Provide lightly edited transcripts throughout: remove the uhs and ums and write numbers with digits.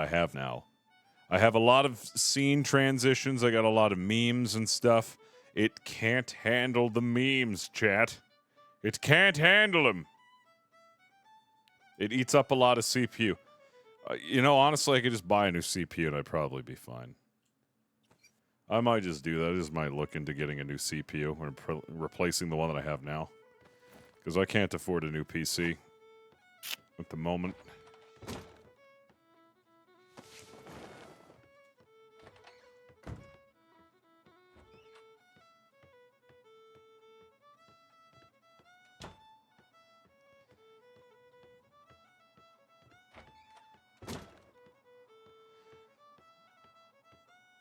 I have now. I have a lot of scene transitions. I got a lot of memes and stuff. It can't handle the memes, chat. It can't handle them. It eats up a lot of CPU. You know, honestly, I could just buy a new CPU and I'd probably be fine. I might just do that. I just might look into getting a new CPU or replacing the one that I have now. Because I can't afford a new PC at the moment.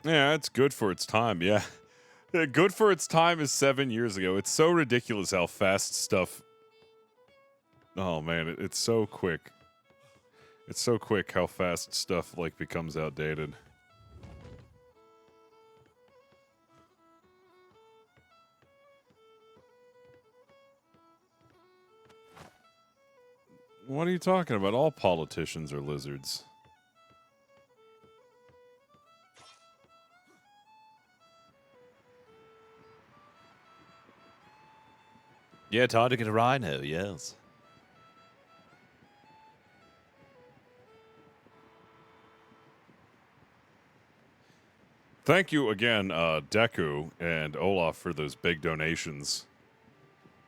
Yeah, it's good for its time, yeah. Good for its time is 7 years ago. It's so ridiculous how fast stuff... Oh, man, it's so quick. It's so quick how fast stuff, like, becomes outdated. What are you talking about? All politicians are lizards. Yeah, it's hard to get a rhino, yes. Thank you again, Deku and Olaf, for those big donations.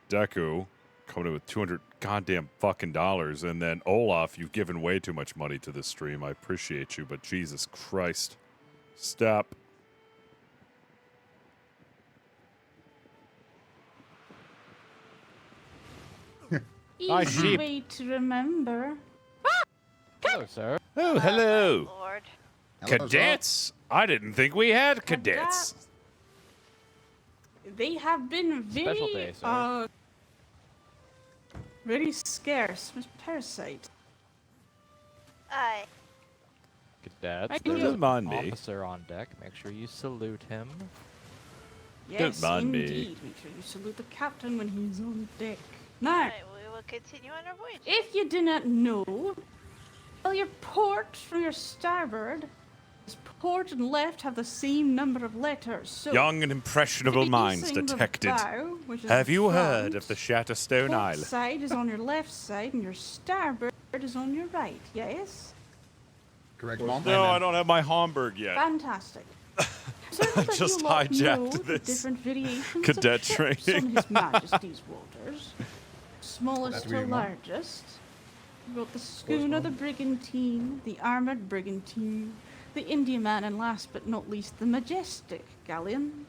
Deku coming in with 200 goddamn fucking dollars, and then Olaf, you've given way too much money to this stream. I appreciate you, but Jesus Christ. Stop. Easy way to remember. Hello, sir. Oh, hello. Lord. Cadets? I didn't think we had cadets. They have been very, Special day, sir. very scarce, Miss Parasite. Aye. Cadets, Right there's here. an mind me. officer on deck. Make sure you salute him. Yes, mind me. indeed. Make sure you salute the captain when he's on deck. Now, Alright, we will continue on our voyage. if you do not know, well, your port from your starboard, port and left have the same number of letters. So, Young and impressionable minds facing the detected. bow, which is Have the you front, heard of the Shatterstone port Isle? side is on your left side, and your starboard is on your right. Yes. Correct, Mom? No, I don't have my Hamburg yet. Fantastic. I just hijacked The this different variations cadet of ships training. on His Majesty's waters, smallest That's to weird, Mom. largest. You've got the schooner, the brigantine, the armored brigantine, the Indiaman, and last but not least, the majestic galleon.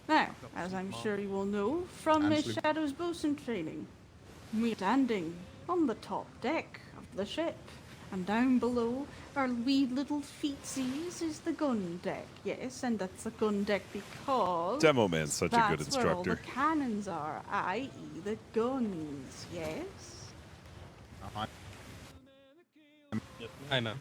Now, as I'm sure you will know from Miss Absolutely. Shadow's bosun training, we're standing on the top deck of the ship, and down below our wee little feetsies is the gun deck. Yes, and that's the gun deck because Demo Man's such a good that's where all the instructor. cannons are, i.e. the guns. Yes. Hi, ma'am.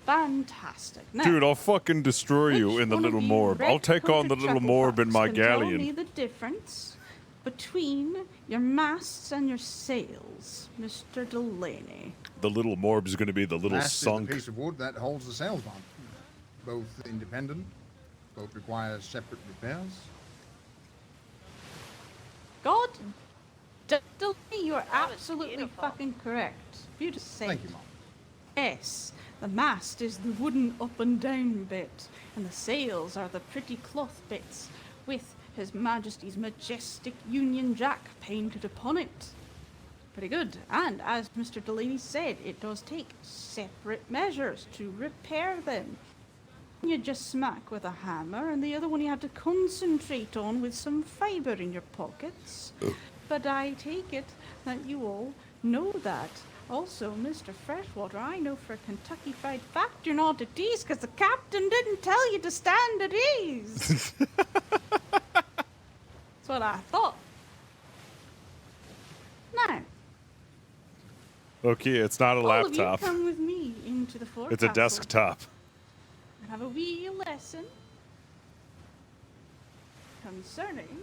Fantastic. Now, Dude, I'll fucking destroy you which in the one of little you morb. I'll take on the red-coated little morb in chucklefucks my can tell me galleon. the difference between your masts and your sails, Mr. Delaney. The little morb's gonna be the little Mast is the sunk. piece of wood that holds the sails on. Both independent, both require separate repairs. God, Delaney, you are That was absolutely beautiful. fucking correct. Beautiful. Thank you, Mom. Yes, the mast is the wooden up and down bit, and the sails are the pretty cloth bits with His Majesty's majestic Union Jack painted upon it. Pretty good. And as Mr. Delaney said, it does take separate measures to repair them. You just smack with a hammer, and the other one you have to concentrate on with some fibre in your pockets. But I take it that you all know that. Also, Mr. Freshwater, I know for a Kentucky Fried fact you're not at ease because the captain didn't tell you to stand at ease. That's what I thought. Now, Okay, it's not a all of you laptop. come with me into the forecastle. It's a desktop. And have a wee lesson concerning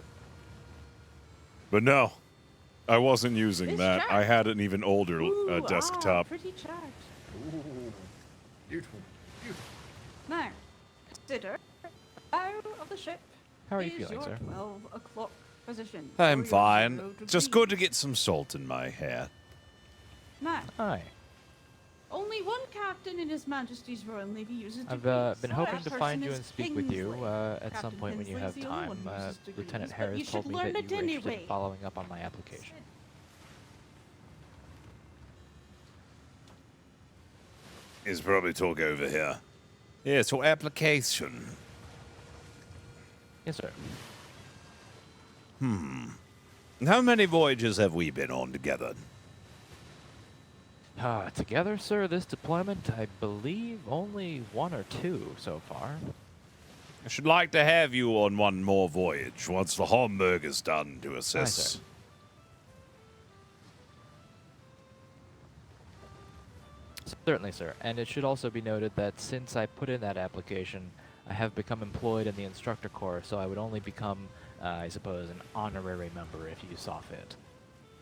But no, I wasn't using This that. chart. I had an even older Ooh, desktop. Pretty chart. Ooh, beautiful, beautiful. Now, consider the bow of the ship. How are you is feeling, your sir? 12 o'clock position. I'm or your fine. 0 Just good to degrees. get some salt in my hair. Now, Aye. only one captain in His Majesty's Royal Navy uses I've degrees. been That hoping to person find you is and speak with you Kingsley. at some Captain point when you Kingsley's have the only time. one who uses degrees, Lieutenant but Harris you told should me learn that it you were interested anyway. in following up on my application. He's probably talk over here. Yes, your application. Yes, sir. How many voyages have we been on together? Together, sir, this deployment, I believe only 1 or 2 so far. I should like to have you on one more voyage once the Homburg is done to Aye, assess. sir. Certainly, sir. And it should also be noted that since I put in that application, I have become employed in the instructor corps, so I would only become, I suppose, an honorary member if you saw fit.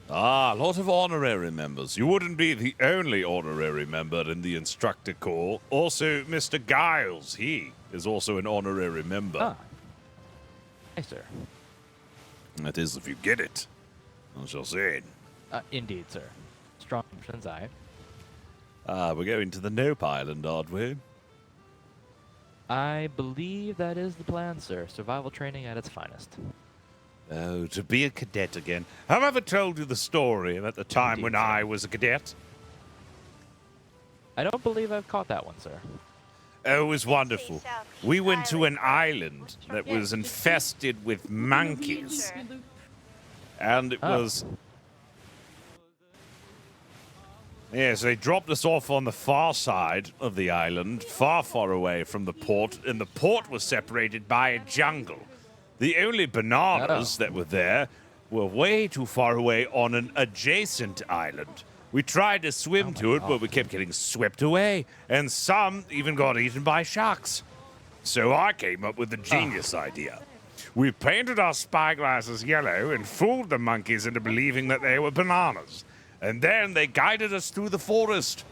Ah, a lot of honorary members. You wouldn't be the only honorary member in the instructor corps. Also, Mr. Giles, he is also an honorary member. Ah. Aye, sir. That is, if you get it. I shall say. Indeed, sir. Strong options, aye. Ah, we're going to the Nope Island, aren't we? I believe that is the plan, sir. Survival training at its finest. Oh, to be a cadet again. Have I ever told you the story about the time Indeed, when sir. I was a cadet? I don't believe I've caught that one, sir. Oh, it was wonderful. South We went to an Island. island that Yeah, was just- infested with monkeys. Sure. And it Oh. was... Yes, they dropped us off on the far side of the island, far, far away from the port, and the port was separated by a jungle. The only bananas that were there were way too far away on an adjacent island. We tried to swim to it, but we kept getting swept away, and some even got eaten by sharks. So I came up with a genius idea. We painted our spyglasses yellow and fooled the monkeys into believing that they were bananas. And then they guided us through the forest.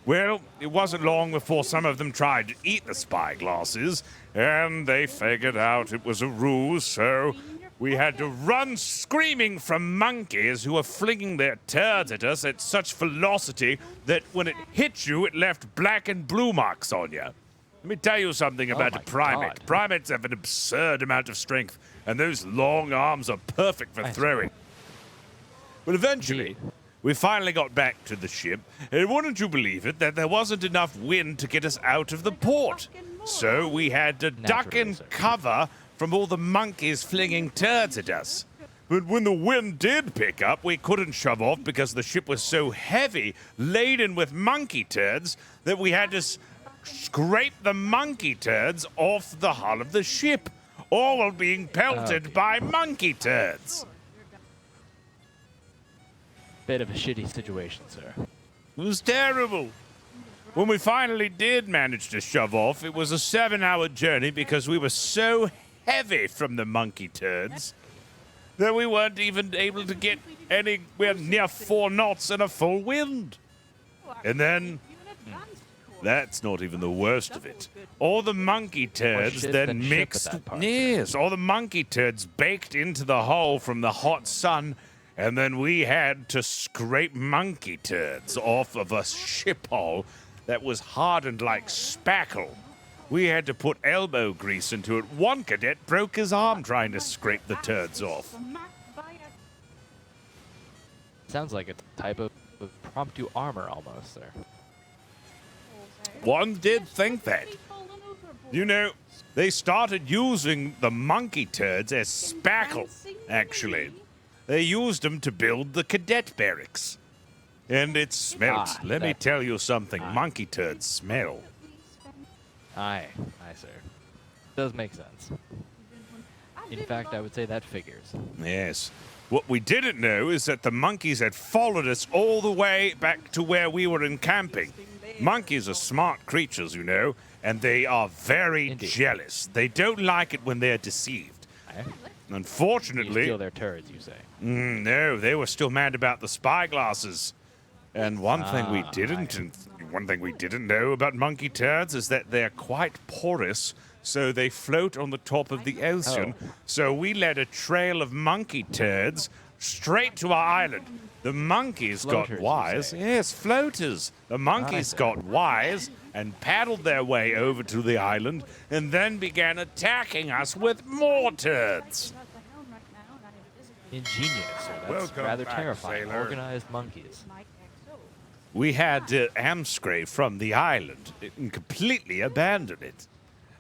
Well, it wasn't long before some of them tried to eat the spyglasses, and they figured out it was a ruse, so we had to run screaming from monkeys who were flinging their turds at us at such velocity that when it hit you, it left black and blue marks on you. Let me tell you something about my a primate. God. Primates have an absurd amount of strength, and those long arms are perfect for I see. throwing. But eventually, we finally got back to the ship, and wouldn't you believe it, that there wasn't enough wind to get us out of the port. So we had to duck Naturally, and sir. cover from all the monkeys flinging turds at us. But when the wind did pick up, we couldn't shove off because the ship was so heavy, laden with monkey turds, that we had to scrape the monkey turds off the hull of the ship, all while being pelted Okay. by monkey turds. Bit of a shitty situation, sir. It was terrible. When we finally did manage to shove off, it was a 7-hour journey because we were so heavy from the monkey turds that we weren't even able to get anywhere near 4 knots in a full wind. And then, that's not even the worst of it. All the monkey turds shit then than ship at mixed. that part. Yes, all the monkey turds baked into the hull from the hot sun, and then we had to scrape monkey turds off of a ship hull that was hardened like spackle. We had to put elbow grease into it. One cadet broke his arm trying to scrape the turds off. Sounds like a type of promptu armor almost, sir. One did think that. You know, they started using the monkey turds as spackle, actually. They used them to build the cadet barracks. And it smelt. Ah, Let me that- tell you something. Monkey turds smell. Aye, sir. Does make sense. In fact, I would say that figures. Yes. What we didn't know is that the monkeys had followed us all the way back to where we were encamping. Monkeys are smart creatures, you know, and they are very Indeed. jealous. They don't like it when they're deceived. Aye. You Unfortunately, steal their turrets, you say? no, they were still mad about the spy glasses. And one thing we Ah, didn't, one thing we didn't know about monkey turds is that they're quite porous, so they float on the top of the ocean. Oh. So we led a trail of monkey turds straight to our island. The monkeys Floaters, got you wise. say? Yes, floaters. The monkeys see. got wise and paddled their way over to the island and then began attacking us with more turds. Ingenious, sir. That's Welcome rather back, terrifying. sailor. Organized monkeys. We had Amscray from the island and completely abandoned it.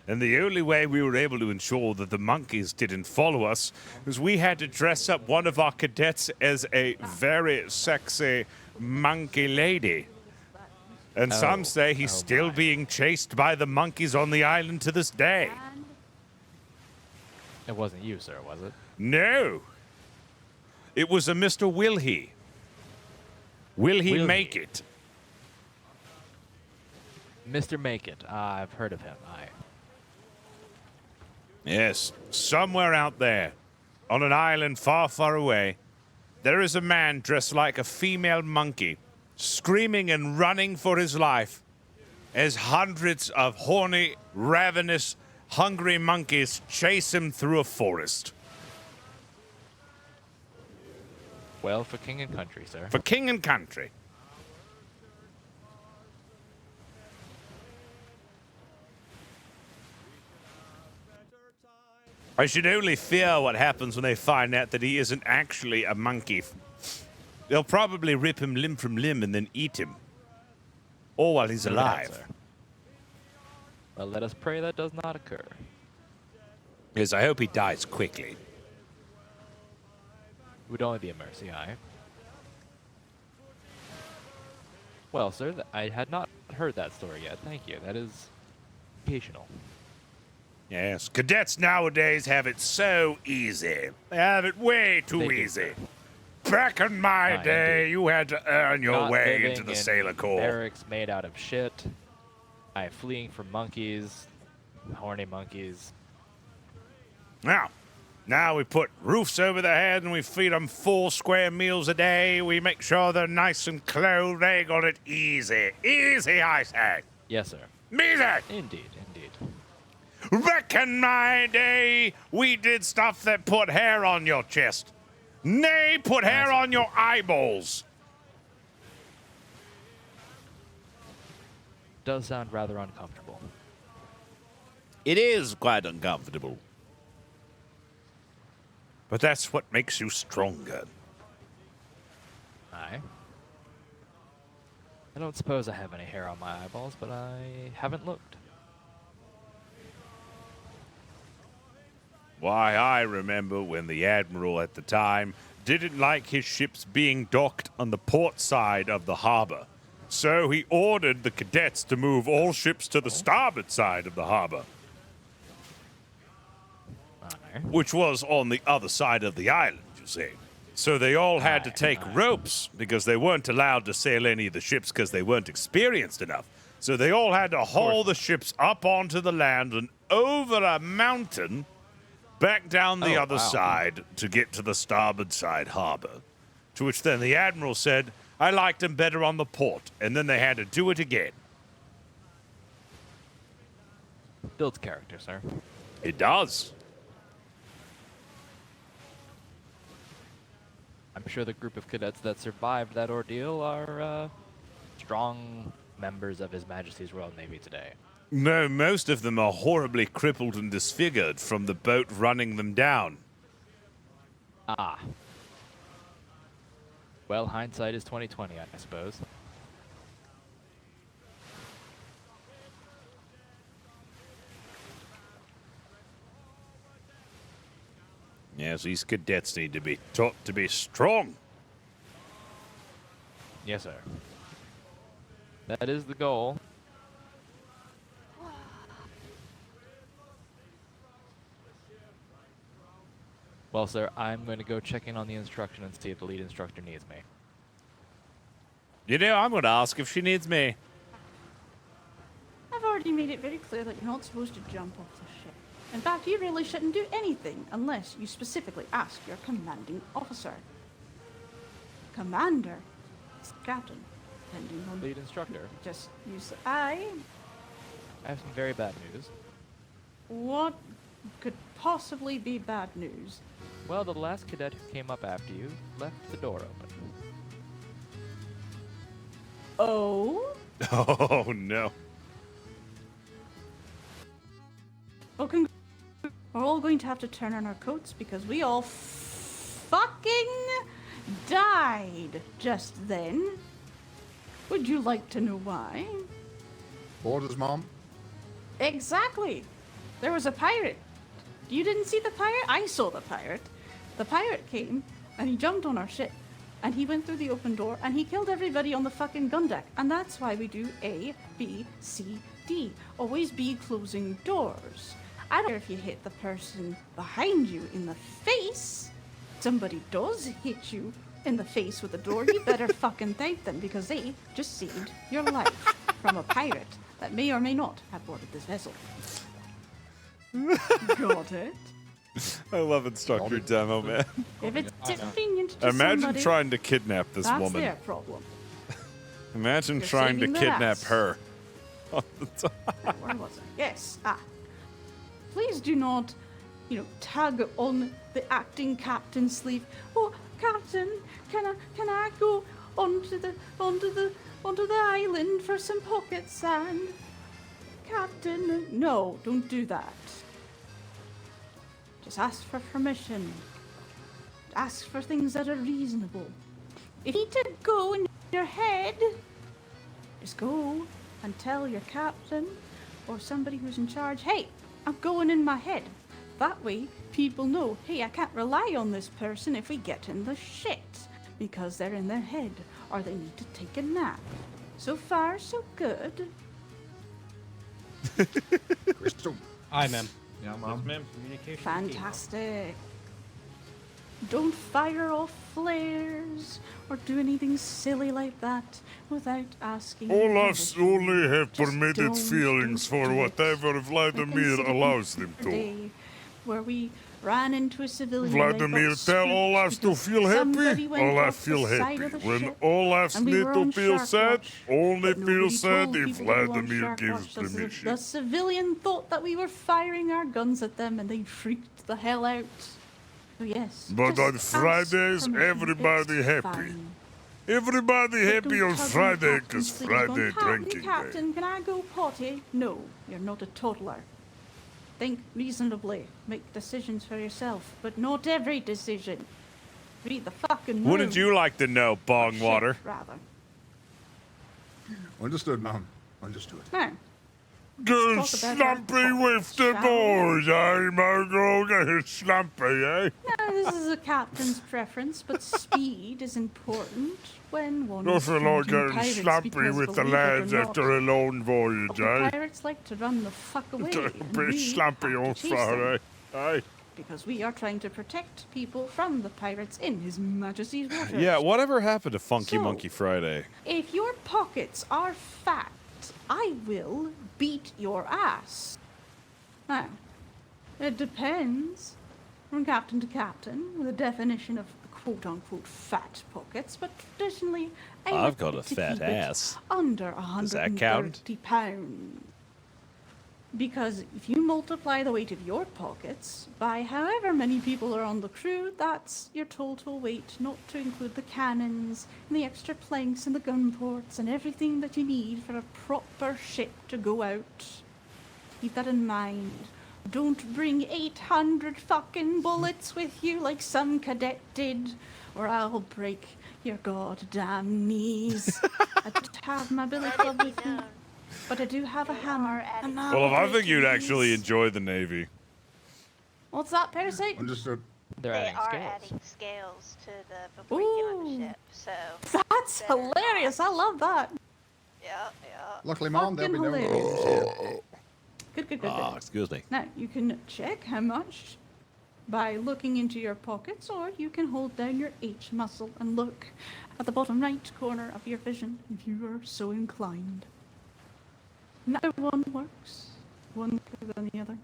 And the only way we were able to ensure that the monkeys didn't follow us was we had to dress up one of our cadets as a very sexy monkey lady. And some say he's still being chased by the monkeys on the island to this day. It wasn't you, sir, was it? No. It was a Mr. Will he. Will he Will make he? it? Mr. Make It. I've heard of him. Aye. Yes, somewhere out there, on an island far, far away, there is a man dressed like a female monkey, screaming and running for his life as hundreds of horny, ravenous, hungry monkeys chase him through a forest. Well, for king and country, sir. For king and country. I should only fear what happens when they find out that he isn't actually a monkey. They'll probably rip him limb from limb and then eat him. All while he's Know that, alive. sir. Well, let us pray that does not occur. Yes, I hope he dies quickly. It would only be a mercy, aye. Well, sir, I had not heard that story yet. Thank you. That is occasional. Yes, cadets nowadays have it so easy. They have it way too They do, easy. Back in my Aye, day, indeed. you had to earn your Not way living into the in Sailor Corps. barracks made out of shit. I fleeing from monkeys, horny monkeys. Now we put roofs over their head and we feed them 4 square meals a day. We make sure they're nice and clothed. They got it easy. Easy, I say. Yes, sir. Easy. Indeed, indeed. Back in my day, we did stuff that put hair on your chest. Nay, put hair That's- on your eyeballs. Does sound rather uncomfortable. It is quite uncomfortable. But that's what makes you stronger. Aye. I don't suppose I have any hair on my eyeballs, but I haven't looked. Why, I remember when the Admiral at the time didn't like his ships being docked on the port side of the harbor. So he ordered the cadets to move all ships to the starboard side of the harbor, Aye. which was on the other side of the island, you see. So they all had to take ropes because they weren't allowed to sail any of the ships because they weren't experienced enough. So they all had to haul the ships up onto the land and over a mountain back down the Oh, other wow. side to get to the starboard side harbor. To which then the Admiral said, I liked him better on the port. And then they had to do it again. Builds character, sir. It does. I'm sure the group of cadets that survived that ordeal are strong members of His Majesty's Royal Navy today. No, most of them are horribly crippled and disfigured from the boat running them down. Ah. Well, hindsight is 20/20, I suppose. Yes, these cadets need to be taught to be strong. Yes, sir. That is the goal. Well, sir, I'm going to go check in on the instruction and see if the lead instructor needs me. You know, I'm going to ask if she needs me. I've already made it very clear that you're not supposed to jump off the ship. In fact, you really shouldn't do anything unless you specifically ask your commanding officer. Commander is captain, depending on Lead instructor. just use the I. I have some very bad news. What could possibly be bad news? Well, the last cadet who came up after you left the door open. Oh? Oh no. Well, we're all going to have to turn on our coats because we all fucking died just then. Would you like to know why? Orders, Mom. Exactly. There was a pirate. You didn't see the pirate? I saw the pirate. The pirate came and he jumped on our ship and he went through the open door and he killed everybody on the fucking gun deck. And that's why we do A, B, C, D. Always be closing doors. I don't care if you hit the person behind you in the face. Somebody does hit you in the face with a door, you better fucking thank them because they just saved your life from a pirate that may or may not have boarded this vessel. Got it? I love instructor demo, man. If it's convenient to Imagine somebody, trying to kidnap this that's woman. their problem. Imagine You're trying to saving their kidnap ass. her. Where was I? Yes. Please do not, tug on the acting captain's sleeve. Oh, Captain, can I go onto the island for some pocket sand? Captain, no, don't do that. Just ask for permission. Ask for things that are reasonable. If you need to go in your head, just go and tell your captain or somebody who's in charge, hey, I'm going in my head. That way, people know, hey, I can't rely on this person if we get in the shit, because they're in their head, or they need to take a nap. So far, so good. Crystal. Aye, ma'am. Yeah, Yes, Mom. ma'am. Communication. Fantastic. Don't fire off flares or do anything silly like that without asking. Olafs permission. only have Just permitted don't feelings for do it. whatever Vladimir Consider allows them a to. day where we ran into a civilian. Vladimir, they got tell spooked Olaf to because feel somebody happy. went Olaf off the feel side happy. of the When ship, Olaf's and we need were to on feel Shark sad, Watch, only but feel nobody sad told if people to go on Vladimir Shark gives Watch, so permission. the civilian thought that we were firing our guns at them, and they freaked the hell out. So yes. But just on ask Fridays, permission. everybody It's happy. fine. Everybody But happy don't on tug the Friday captain's because sleeve Friday going, drinking day. Captain, can I go potty? No, you're not a toddler. Think reasonably. Make decisions for yourself, but not every decision. Read the fucking room. Wouldn't you like to know, bong Shit, water? rather. Understood, Mom. Understood. Now, Go talk about slumpy our with the shall boys, eh, Margot? Get slumpy, eh? now this is a captain's preference, but speed is important when one is Nothing like fighting getting pirates slumpy because, with the believe it or lads not, after a long voyage, the eh? pirates like to run the fuck away. Get a and bit we slumpy have to on chase them. Friday, eh? Because we are trying to protect people from the pirates in His Majesty's waters. Yeah, whatever happened to Funky So- Monkey Friday? If your pockets are fat, I will beat your ass. Now, it depends from captain to captain with a definition of quote-unquote fat pockets, but traditionally I I've like got a to fat keep it ass. under Does that count? 130 pounds. Because if you multiply the weight of your pockets by however many people are on the crew, that's your total weight, not to include the cannons and the extra planks and the gun ports and everything that you need for a proper ship to go out. Keep that in mind. Don't bring 800 fucking bullets with you like some cadet did, or I'll break your goddamn knees. I don't have my billy Let club it be with me. known. But I do have a They hammer. are adding and to I'll Well, I break think you'd actually these. enjoy the Navy. What's that, Parasite? Understood. They're They adding are scales. adding scales to the before you get on Ooh. the ship. So That's better hilarious. I not. love that. Yeah. Luckily, Mom, there'll be no Fucking rules here. Good, good, good, Ah, good. excuse me. Now, you can check how much by looking into your pockets, or you can hold down your H muscle and look at the bottom right corner of your vision if you are so inclined. Neither one works. One better than the other.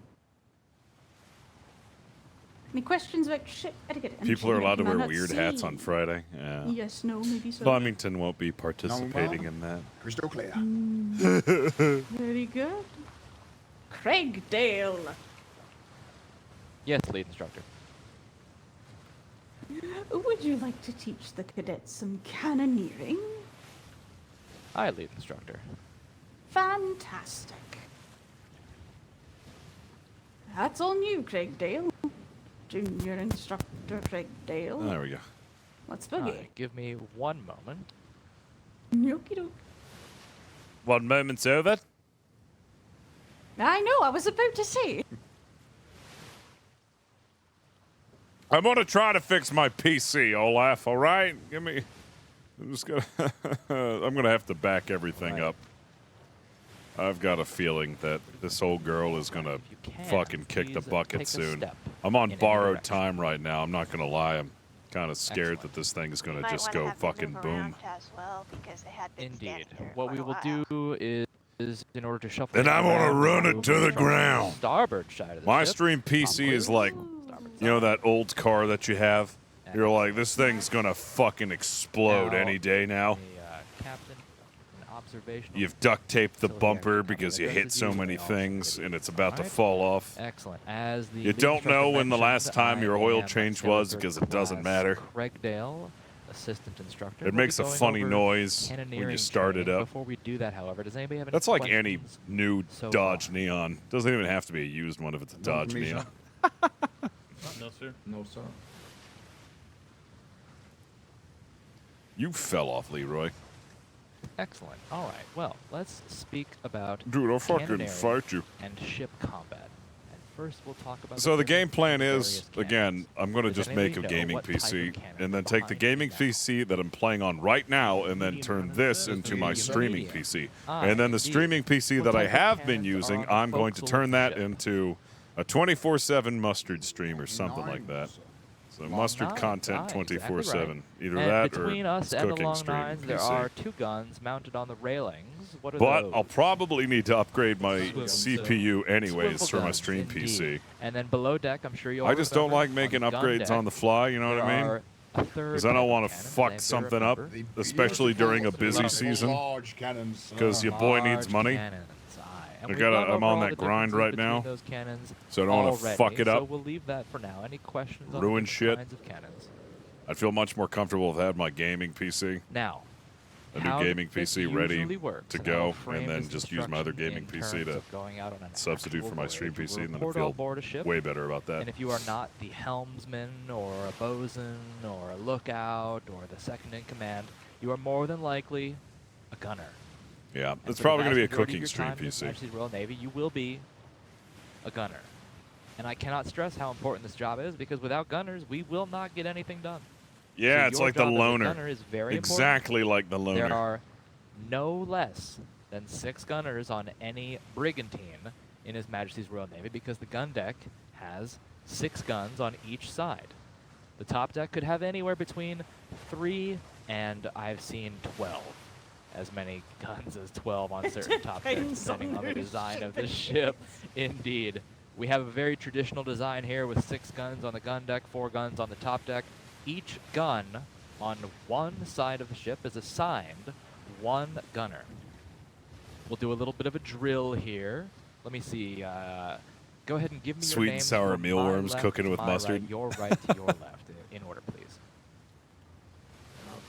Any questions about ship etiquette? And People are ship allowed to wear etiquette weird at hats sea? on Friday. Yeah. Yes, no, maybe so. Flemington won't be participating in that. Crystal clear. Very good. Craigdale. Yes, lead instructor. Would you like to teach the cadets some cannoneering? Aye, lead instructor. Fantastic. That's on you, Craigdale. Junior Instructor Craigdale. There we go. Let's boogie. Aye, give me 1 moment. Okie doke. 1 moment's over. I know, I was about to say. I'm gonna try to fix my PC, Olaf. All right, give me. I'm just gonna. I'm gonna have to back everything Right. up. I've got a feeling that this old girl is gonna If you can, fucking kick the please, bucket take a soon. step I'm on in any borrowed direction. time right now. I'm not gonna lie. I'm kind of scared Excellent. that this thing is You gonna might just wanna go have them fucking move boom. around as well, because they had been Indeed. standing there What quite we a will while. do is in order to shuffle Then things I'm gonna around, run we'll it move to the from ground. Starboard side of the My ship. stream PC is like, Starboard you know, side. that old car that you have. You're like, this Excellent. thing's gonna fucking explode Now, any day now. The captain, an observational. You've duct taped the facility bumper actually because covered. you hit Addresses so you, many they also things give and you- it's about to Alright. fall off. Excellent. As the You lead don't instructor know when the last mentioned, time your I oil am change Sailor was First because it doesn't Class matter. Craigdale, assistant instructor. It We'll be makes a going funny over noise when you cannoneering start it training. up. Before we do that, however, does anybody have any That's like any questions? new so Dodge far? Neon. Doesn't even have to be a used one if it's a Dodge me, Neon. No, sir. No, sir. You fell off, Leroy. Excellent. All right. Well, let's speak about Dude, I'll fucking cannoneering fight you. and ship combat. And first, we'll talk about. So the difference game plan between is, various again, cannons. I'm going to Does just make a anybody know gaming what type of PC cannon and then is take the behind gaming you now? PC that I'm playing on right now and then turn this into my medium. streaming Medium. PC. Ah, And then the indeed. streaming PC What that I type of have been cannons are using, on the I'm going to forecastle of turn the that ship? into a 24/7 mustard stream or something like that. Nines. So mustard nines. content Ah, exactly 24/7. Either And that or between us it's and the cooking long stream nines, there PC. are 2 guns mounted on the railings. What are But those? I'll probably need to upgrade my Swivel, CPU anyways Swivel for my guns, stream indeed. PC. And then below deck, I'm sure you'll. I just don't remember, like on making the gun upgrades deck, on the fly, you know what I mean? there are a third Because I don't type of want to cannon, fuck does something anybody up, remember? The especially beautiful, during a busy beautiful season. large cannons, sir. 'Cause your boy needs Large money. cannons, aye. And I we've gotta- gone I'm over on all that the grind differences right between now, those cannons so I don't wanna already, fuck it So up. we'll leave that for now. Any questions on Ruin the shit. kinds of cannons? I'd feel much more comfortable if I had my gaming PC, Now, a how new the gaming fit PC ready usually works, to and go, I'll frame and then this just use my other instruction gaming in PC terms to of going out on an substitute actual for my stream voyage. PC, and then I Report on feel board a ship. way better about that. And if you are not the helmsman or a bosun or a lookout or the second in command, you are more than likely a gunner. Yeah, And it's for the probably vast going to be a majority of cooking your stream time in His PC. Majesty's Royal Navy, you will be a gunner. And I cannot stress how important this job is, because without gunners, we will not get anything done. Yeah, So it's your like the job as a loner. gunner is very Exactly like the important. loner. There are no less than 6 gunners on any brigantine in His Majesty's Royal Navy, because the gun deck has 6 guns on each side. The top deck could have anywhere between 3 and I've seen 12. As many guns as 12 on certain top decks, Depends depending on on the the design of ship. the ship. Indeed. We have a very traditional design here with 6 guns on the gun deck, 4 guns on the top deck. Each gun on one side of the ship is assigned 1 gunner. We'll do a little bit of a drill here. Let me see. Go ahead and give me Sweet your and names sour from my mealworms left cooking to with my mustard. Right, your right to your left, in order, please.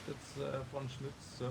It's von Schnitz.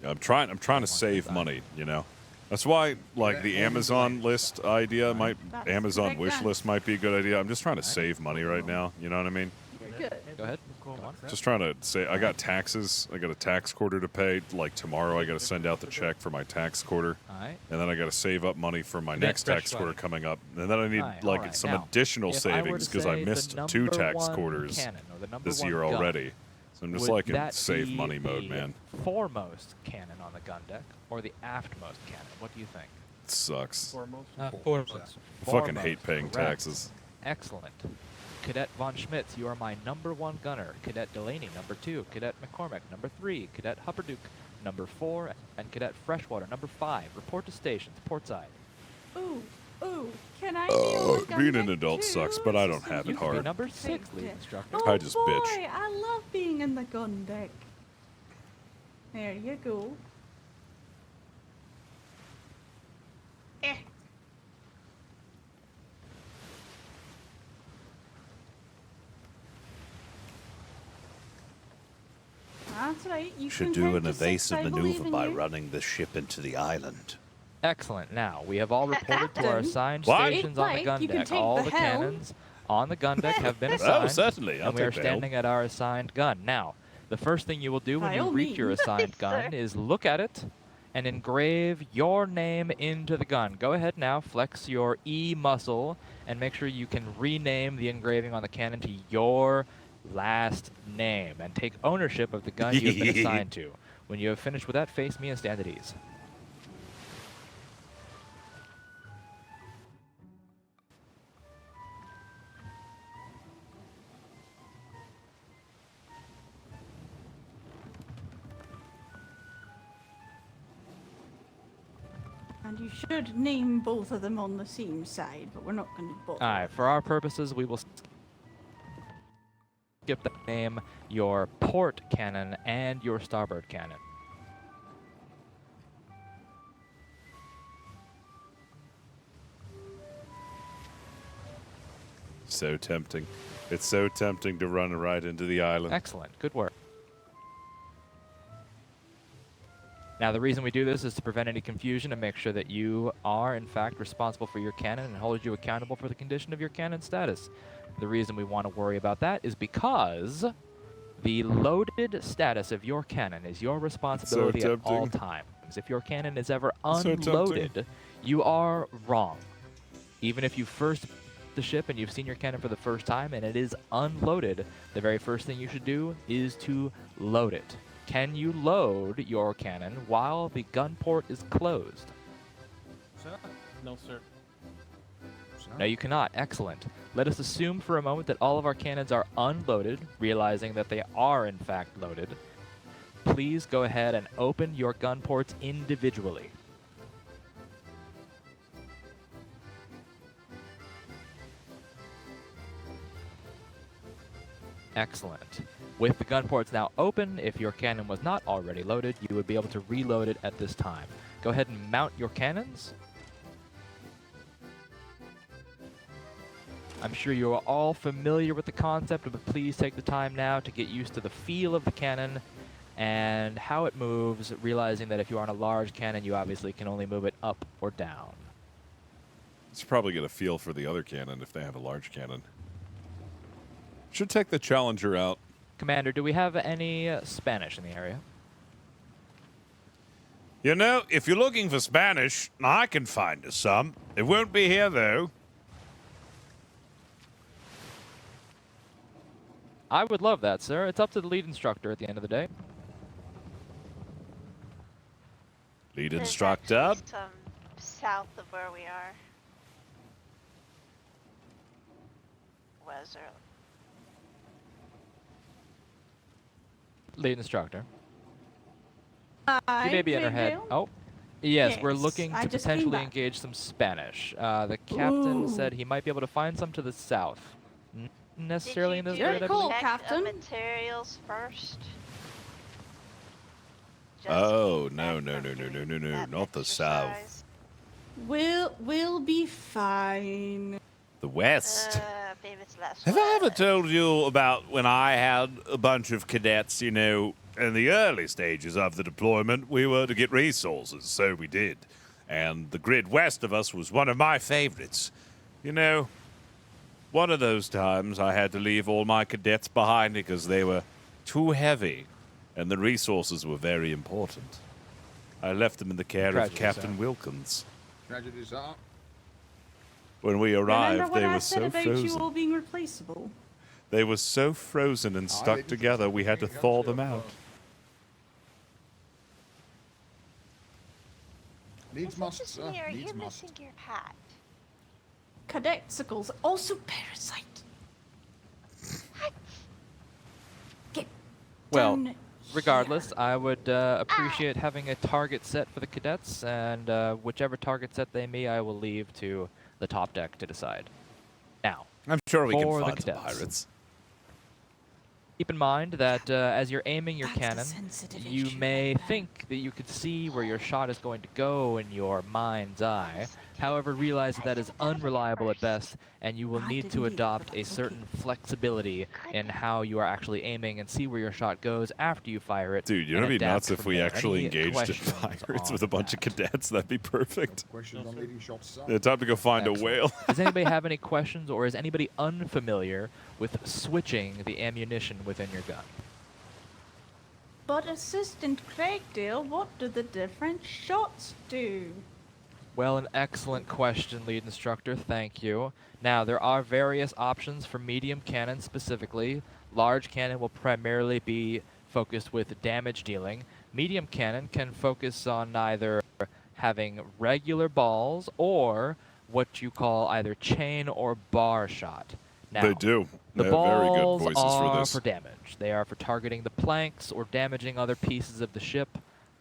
I'm trying to save money, you know. That's why, like, the Amazon list idea That's Amazon correct wish answer. list might be a good idea. I'm just trying to save money right now, you know what I mean? Good. Go ahead. Go on. Just trying to say, I got taxes. I got a tax quarter to pay. Like, tomorrow I got to send out the check for my tax quarter. All right. And then I got to save up money for my Cadet next fresh tax quarter money. coming up. And then I need, Alright, like, alright. some Now, additional if I were to savings because I say the missed 2 number tax one quarters cannon, or the number this one year gun, already. So I'm just would like in that save be money mode, the man. foremost cannon on the gun deck, or the aftmost cannon? What do you think? It sucks. Foremost. I fucking hate paying Correct. taxes. Excellent. Cadet von Schmitz, you are my number 1 gunner. Cadet Delaney, number 2. Cadet McCormick, number 3. Cadet Hupperduke, number 4. And Cadet Freshwater, number 5. Report to stations, port side. Ooh, Oh, can I be on the gun Being an deck adult too? sucks, but I It's don't just have a it You can be hard. number 6, Thank lead you. instructor. Oh I just boy, bitch. I love being in the gun deck. There you go. Eh. That's right. You Should can do head an to 6, evasive I believe maneuver in by you. running the ship into the island. Excellent. Now, we have all reported to our Captain, assigned What? stations if on the like, gun you can deck. take All the the helm. cannons on the gun deck have been Oh, assigned, certainly. I'll and we are take the helm. standing at our assigned gun. Now, the first thing you will do when By you all reach your means. assigned Sir. gun is look at it and engrave your name into the gun. Go ahead now, flex your E muscle, and make sure you can rename the engraving on the cannon to your last name, and take ownership of the gun you have been assigned to. When you have finished with that, face me and stand at ease. And you should name both of them on the same side, but we're not going to bother. Alright, for our purposes, we will skip the name, your port cannon, and your starboard cannon. So tempting. It's so tempting to run right into the island. Excellent, good work. Now, the reason we do this is to prevent any confusion and make sure that you are, in fact, responsible for your cannon and hold you accountable for the condition of your cannon status. The reason we want to worry about that is because the loaded status of your cannon is your responsibility at all tempting. times. If your cannon is ever So tempting. unloaded, you are wrong. Even if you first the ship and you've seen your cannon for the first time and it is unloaded, the very first thing you should do is to load it. Can you load your cannon while the gun port is closed? Sir? No, sir. So, No, you cannot. Excellent. Let us assume for a moment that all of our cannons are unloaded, realizing that they are in fact loaded. Please go ahead and open your gun ports individually. Excellent. With the gun ports now open, if your cannon was not already loaded, you would be able to reload it at this time. Go ahead and mount your cannons. I'm sure you are all familiar with the concept, but please take the time now to get used to the feel of the cannon and how it moves, realizing that if you are on a large cannon, you obviously can only move it up or down. It's probably get a feel for the other cannon if they have a large cannon. Should take the Challenger out. Commander, do we have any Spanish in the area? You know, if you're looking for Spanish, I can find us some. It won't be here, though. I would love that, sir. It's up to the lead instructor at the end of the day. Lead There's instructor. actually some south of where we are. Was there? Lead instructor. Hi, You may be in her head. Gabriel. Oh. Yes, we're Yes, looking I to just came potentially back. engage some Spanish. The captain Ooh. said he might be able to find some to the south. Necessarily in this Did you grid, I Very cool, believe. check Captain. the materials first? Just Oh, to no, keep no, them no, no, from no, no, doing no, that not the south. exercise. We'll be fine. The West. Maybe it's less. Have I ever west. told you about when I had a bunch of cadets, you know, in the early stages of the deployment, we were to get resources, so we did. And the grid west of us was one of my favorites. You know, one of those times I had to leave all my cadets behind because they were too heavy, and the resources were very important. I left them in the care of Tragedy, Captain sir. Wilkins. tragedies are. When we Remember arrived, what they I were said so about you frozen. all being replaceable? They were so frozen and stuck didn't together, think we had to anything thaw else them here, out. Needs Is it must, just sir. me or are Needs you must. missing your hat? Cadetsicles, also parasite. Get Well, down regardless, here. I would appreciate having a target set for the cadets, and whichever target set they may, I will leave to the top deck to decide. Now, I'm sure we can for the find some cadets. pirates. Keep in mind that as you're aiming your That's a cannon, sensitive you issue may right there. think that you could see where your shot is going to go in your mind's eye. However, realize that is unreliable at best, and you will I need to didn't either, adopt but a that's certain okay. flexibility in how you are actually aiming and see where your shot goes after you fire it. Dude, you know and it'd be adapt nuts if from we there. actually Any engaged in questions pirates with a on bunch of that? cadets. That'd be perfect. Questions on leading shots aside. Yeah, time to go find a Excellent. whale. Does anybody have any questions, or is anybody unfamiliar with switching the ammunition within your gun? But Assistant Craigdale, what do the different shots do? Well, an excellent question, Lead Instructor. Thank you. Now, there are various options for medium cannon specifically. Large cannon will primarily be focused with damage dealing. Medium cannon can focus on either having regular balls or what you call either chain or bar shot. Now, They do. the They have very good balls voices for are this. for damage. They are for targeting the planks or damaging other pieces of the ship.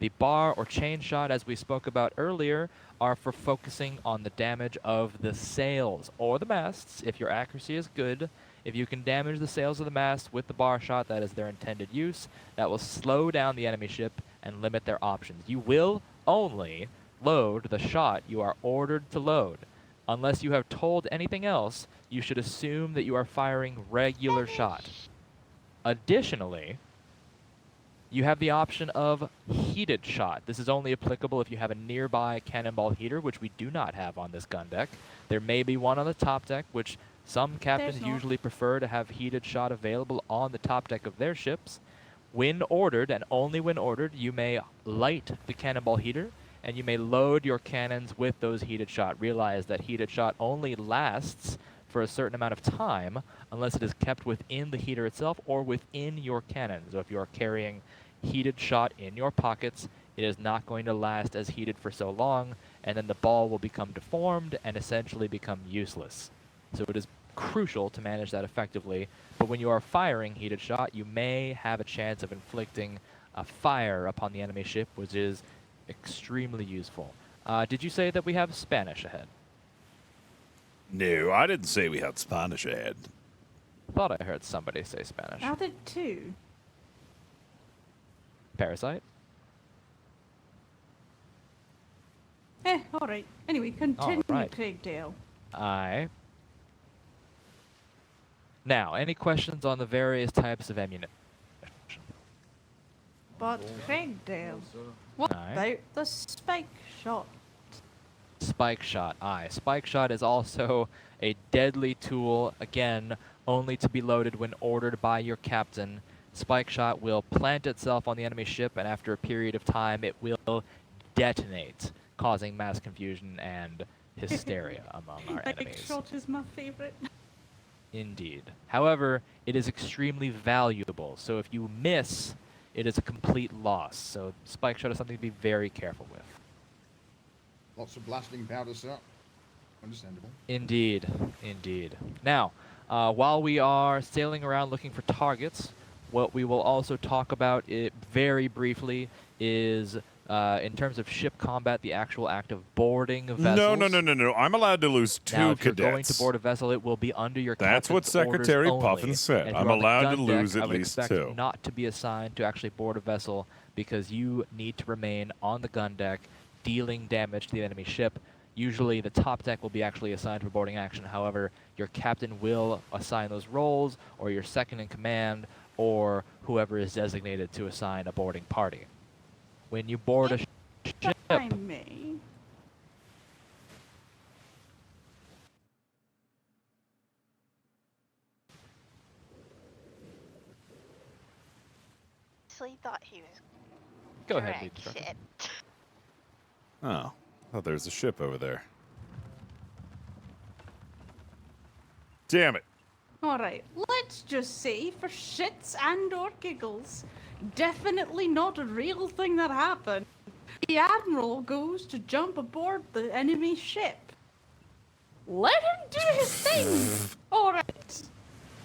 The bar or chain shot, as we spoke about earlier, are for focusing on the damage of the sails or the masts, if your accuracy is good. If you can damage the sails of the mast with the bar shot, that is their intended use. That will slow down the enemy ship and limit their options. You will only load the shot you are ordered to load. Unless you have told anything else, you should assume that you are firing regular shot. Additionally, you have the option of heated shot. This is only applicable if you have a nearby cannonball heater, which we do not have on this gun deck. There may be one on the top deck, which some captains not. usually prefer to have heated shot available on the top deck of their ships. When ordered, and only when ordered, you may light the cannonball heater, and you may load your cannons with those heated shot. Realize that heated shot only lasts for a certain amount of time unless it is kept within the heater itself or within your cannon. So if you are carrying heated shot in your pockets, it is not going to last as heated for so long, and then the ball will become deformed and essentially become useless. So it is crucial to manage that effectively, but when you are firing heated shot, you may have a chance of inflicting a fire upon the enemy ship, which is extremely useful. Did you say that we have Spanish ahead? No, I didn't say we had Spanish ahead. Thought I heard somebody say Spanish. Now did two. Parasite? Alright. Anyway, continue, right. Craigdale. Aye. Now, any questions on the various types of ammunition? But Craigdale, what Aye. about the spike shot? Spike shot. Aye. Spike shot is also a deadly tool, again, only to be loaded when ordered by your captain. Spike shot will plant itself on the enemy ship, and after a period of time, it will detonate, causing mass confusion and hysteria among our Spike enemies. shot is my favorite. Indeed. However, it is extremely valuable, so if you miss, it is a complete loss. So spike shot is something to be very careful with. Lots of blasting powder, sir. Understandable. Indeed, indeed. Now, while we are sailing around looking for targets, what we will also talk about very briefly is, in terms of ship combat, the actual act of boarding vessels. No. I'm allowed to lose two Now, if cadets. you're going to board a vessel, it will be under your That's what captain's orders Secretary only. Puffin said. And if I'm you're on the allowed to gun deck, lose at I would least expect two. not to be assigned to actually board a vessel because you need to remain on the gun deck dealing damage to the enemy ship. Usually the top deck will be actually assigned for boarding action. However, your captain will assign those roles, or your second in command, or whoever is designated to assign a boarding party. When you board a ship, If I may. Honestly thought he was go ahead, correct. lead instructor. Shit. Oh, there's a ship over there. Damn it. Alright, let's just say, for shits and or giggles, definitely not a real thing that happened. The Admiral goes to jump aboard the enemy ship. Let him do his thing! Alright.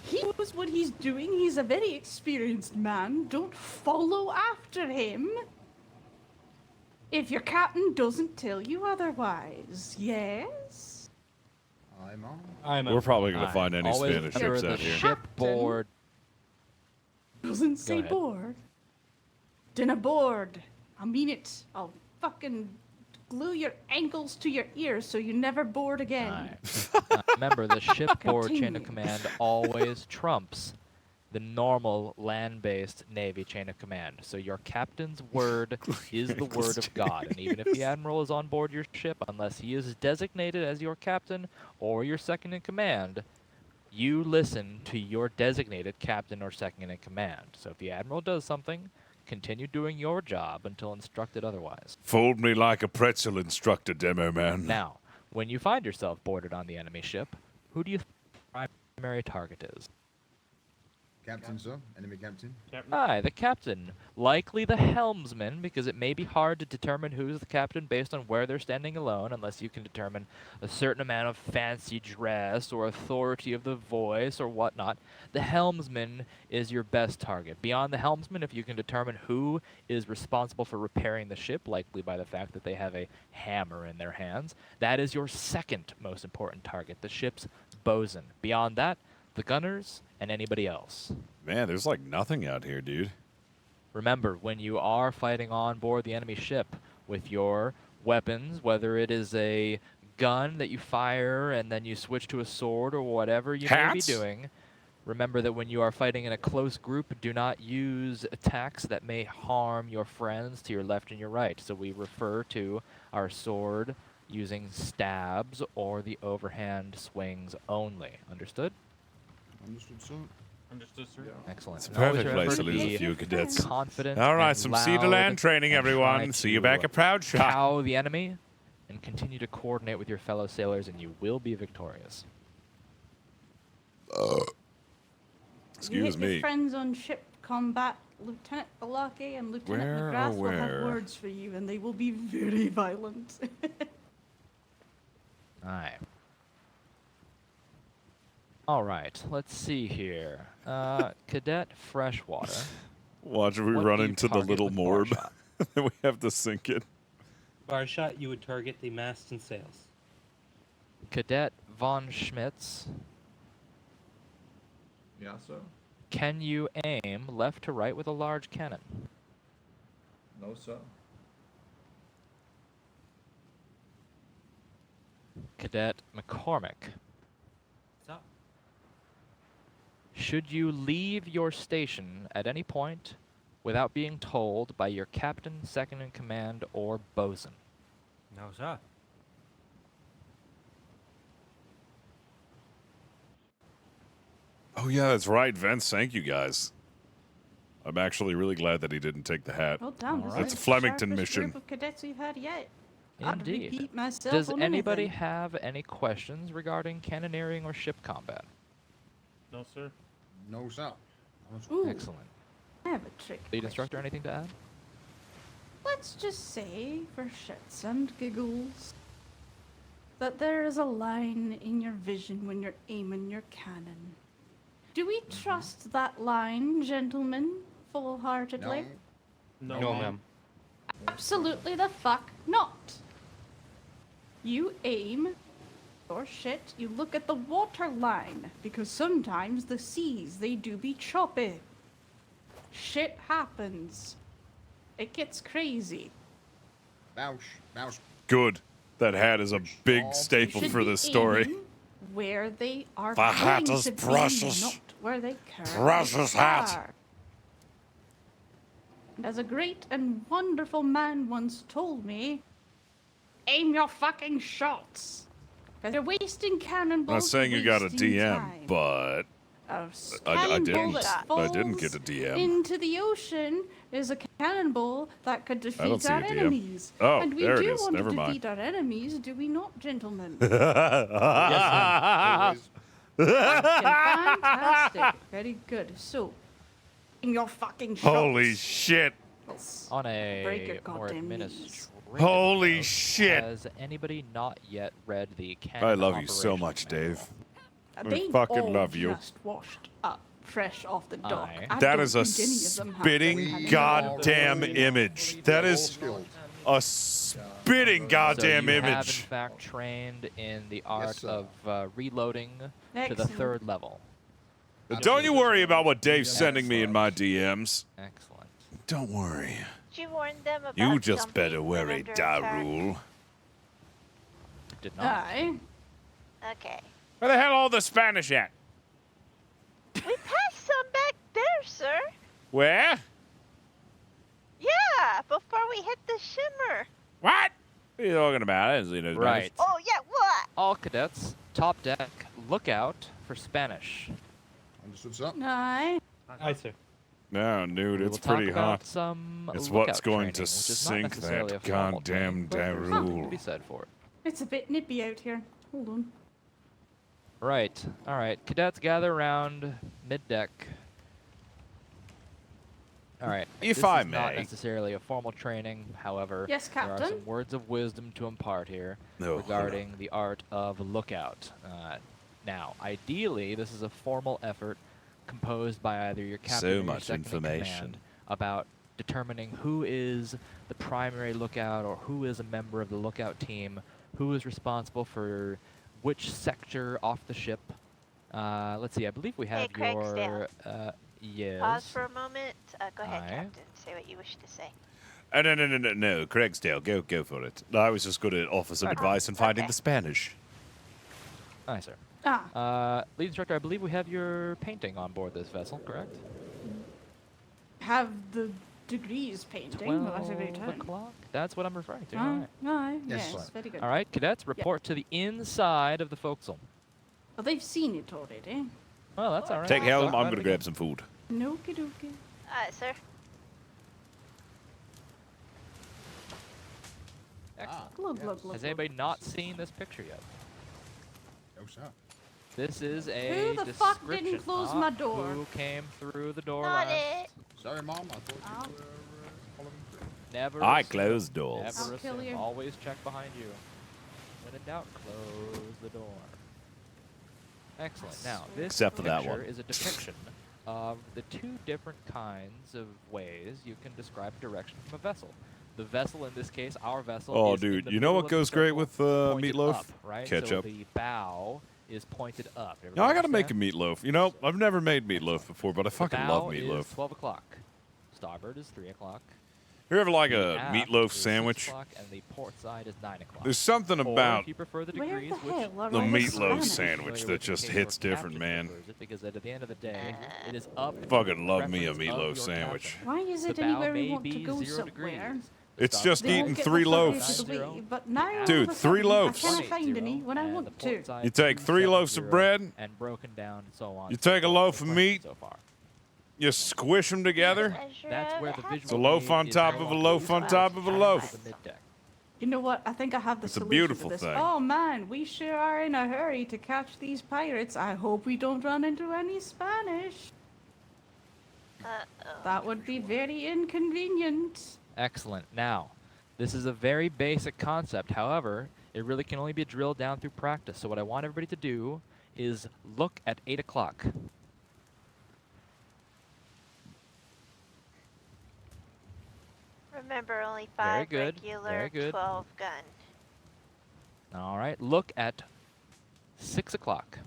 He knows what he's doing, he's a very experienced man. Don't follow after him if your captain doesn't tell you otherwise, yes? I'm on. I'm We're out. probably going to Aye. find any Always Spanish remember ships the out here. shipboard. Doesn't say ahead. board. Dinner board. I mean it. I'll fucking glue your ankles to your ears so you never board again. Aye. Remember, the shipboard chain of Continue. command always trumps the normal land-based Navy chain of command. So your captain's word is the word of God. And even if the admiral is on board your ship, unless he is designated as your captain or your second in command, you listen to your designated captain or second in command. So if the admiral does something, continue doing your job until instructed otherwise. Fold me like a pretzel, instructor demo man. Now, when you find yourself boarded on the enemy ship, who do you think the primary target is? Captain, sir. Enemy captain. Aye, the captain. Likely the helmsman, because it may be hard to determine who's the captain based on where they're standing alone, unless you can determine a certain amount of fancy dress or authority of the voice or whatnot. The helmsman is your best target. Beyond the helmsman, if you can determine who is responsible for repairing the ship, likely by the fact that they have a hammer in their hands, that is your second most important target, the ship's bosun. Beyond that, the gunners, and anybody else. Man, there's like nothing out here, dude. Remember, when you are fighting on board the enemy ship with your weapons, whether it is a gun that you fire and then you switch to a sword or whatever you may be Hats? doing, remember that when you are fighting in a close group, do not use attacks that may harm your friends to your left and your right. So we refer to our sword using stabs or the overhand swings only. Understood? Understood, sir. Understood, sir. Excellent. It's a And always perfect remember place to to lose a be few cadets. confident. All right, and some sea to loud land training, and try everyone. See you to back at Proud Shot. cow the enemy and continue to coordinate with your fellow sailors, and you will be victorious. You Excuse hit your me. friends on ship combat. Lieutenant Balake and Lieutenant Where, oh, McGrath will have where? words for you, and they will be very violent. Aye. All right, let's see here. Cadet Freshwater. Watch we what run do you into the target little with morb. Barshot? Then we have to sink it. Bar shot, you would target the mast and sails. Cadet Von Schmitz. Yeah, sir. Can you aim left to right with a large cannon? No, sir. Cadet McCormick. What's up? Should you leave your station at any point without being told by your captain, second in command, or bosun? No, sir. Oh yeah, that's right, Vince. Thank you guys. I'm actually really glad that he didn't take the hat. Well done. All This right. is It's a the Flemington sharpest mission. group of cadets we've had yet. I'd Indeed. repeat myself Does on anybody anything. have any questions regarding cannoneering or ship combat? No, sir. No, sir. Ooh, Excellent. I have a trick. Lead instructor, anything to add? Let's just say, for shits and giggles, that there is a line in your vision when you're aiming your cannon. Do we trust that line, gentlemen, full-heartedly? No. No, ma'am. Absolutely the fuck not. You aim your shit, you look at the water line, because sometimes the seas, they do be choppy. Shit happens. It gets crazy. Bouch. Good. That hat is a big You staple Should for be this story. aiming where they are The hat going is to be, precious. not where they currently Precious hat. are. And as a great and wonderful man once told me, aim your fucking shots. Because you're wasting cannonballs. I'm not saying you got a wasting DM, time. but A I cannonball didn't. that I didn't falls get a DM. into the ocean is a cannonball that could don't defeat see a our DM. enemies. Oh, and we there it do is. want Never to mind. defeat our enemies, do we not, gentlemen? Always. Fantastic. Very good. So, in your fucking shots. holy shit. On Break your a more goddamn administrative Holy note, shit. Has anybody not yet read the canon I love you so operations much, manual? Dave. They fucking all love you. just washed up fresh off the dock. Aye. I That don't is a think any of them have spitting been having goddamn a- image. That is Skilled. a spitting goddamn so you have, in image. fact, trained in the art sir. of reloading to the Excellent. 3rd level. Don't you worry about what Dave's sending me in my DMs. Excellent. Don't worry. Did you warn them about You just something better when worry, under attack? Darul. Did not. Aye. Okay. Where the hell are all the Spanish at? We passed some back there, sir. Where? Yeah, before we hit the shimmer. What? What are you talking about? I didn't see no Right. Oh, yeah, what? All cadets, top deck, look out for Spanish. Understood, sir. Aye. Aye, sir. No, dude, We it's will talk pretty about hot. some It's lookout what's going training, to which is not sink necessarily that a formal goddamn training, but there's something to be Darul. said for it. It's a bit nippy out here. Hold on. Right. All right. Cadets, gather around mid-deck. All right. If this I is not may. necessarily a formal training. However, Yes, there are Captain. some words of wisdom to impart here No, regarding the art of lookout. Now, ideally, this is a formal effort composed by either your captain So or your much second in information. command about determining who is the primary lookout or who is a member of the lookout team, who is responsible for which sector off the ship. Let's see, I believe we have Hey, your... Craigsdale. yes. Pause for a moment. Go ahead, Aye. Captain. Say what you wish to say. No, Craigsdale, go for it. I was just going to offer some advice on finding okay. the Spanish. Aye, sir. Ah. Lead instructor, I believe we have your painting on board this vessel, correct? Have the degrees painting. Well, that's about 12 time. o'clock? That's what I'm referring to. Aye. All right. Aye. Yes, Yes. sir. Very good. All right, cadets, report to the inside of the forecastle. Well, they've seen it already. Well, that's all right. Take helm, Glad I'm going we to grab some food. Okie dokie. Sir. Excellent. Glug, glug, glug. Has glug. anybody not seen this picture yet? No, sir. This is a Who the fuck didn't description close of my door? Who came through the door Not last? it. Sorry, Mom. I thought Ow. you were following through. Never I assume. close doors. Never I'll kill assume. you. Always check behind you. When in doubt, close the door. Excellent. Now, this Except for that picture one. is a depiction of the two different kinds of ways you can describe direction from a vessel. The vessel, in this case, our vessel. Oh, is in dude, the you know middle what of the goes great circle, with pointed meatloaf? up, right? Ketchup. So the bow is pointed up. No, I got to Everybody make a understand? meatloaf. You know, I've never made meatloaf before, but I The fucking bow love is meatloaf. 12 o'clock. Starboard is 3 o'clock. You ever like The a aft meatloaf is 6 sandwich? o'clock, and the port side is 9 o'clock. There's something Or about if you prefer the Where degrees, the which hell are the all meatloaf Spanish? sandwich familiar that with in just case hits your different, captain man. prefers it, because at the end of the day, it is up. to Fucking the love me a preference of meatloaf your sandwich. captain. Why is The it bow anywhere may we want to be go 0 somewhere? degrees. It's Stop just the They eating won't get 3 the fuck out loaves. of the way, 90, but now Dude, all of a 3 sudden, loaves. I can't find any 80, when I and the want port to. side You take 3 loaves of 270, bread, and broken down and so on. you and so take a forth loaf for of the meat, so far. you squish them together. Pleasure That's of where the having visual a loaf aid on is top no of a longer loaf on used top to of a the loaf. middeck. You know what? I think I have the It's a solution beautiful to this. thing. Oh man, we sure are in a hurry to catch these pirates. I hope we don't run into any Spanish. That would be very inconvenient. Excellent. Now, this is a very basic concept. However, it really can only be drilled down through practice. So what I want everybody to do is look at 8 o'clock. Remember, only Very 5 good, regular, very good. 12 gun. All right. Look at 6 o'clock.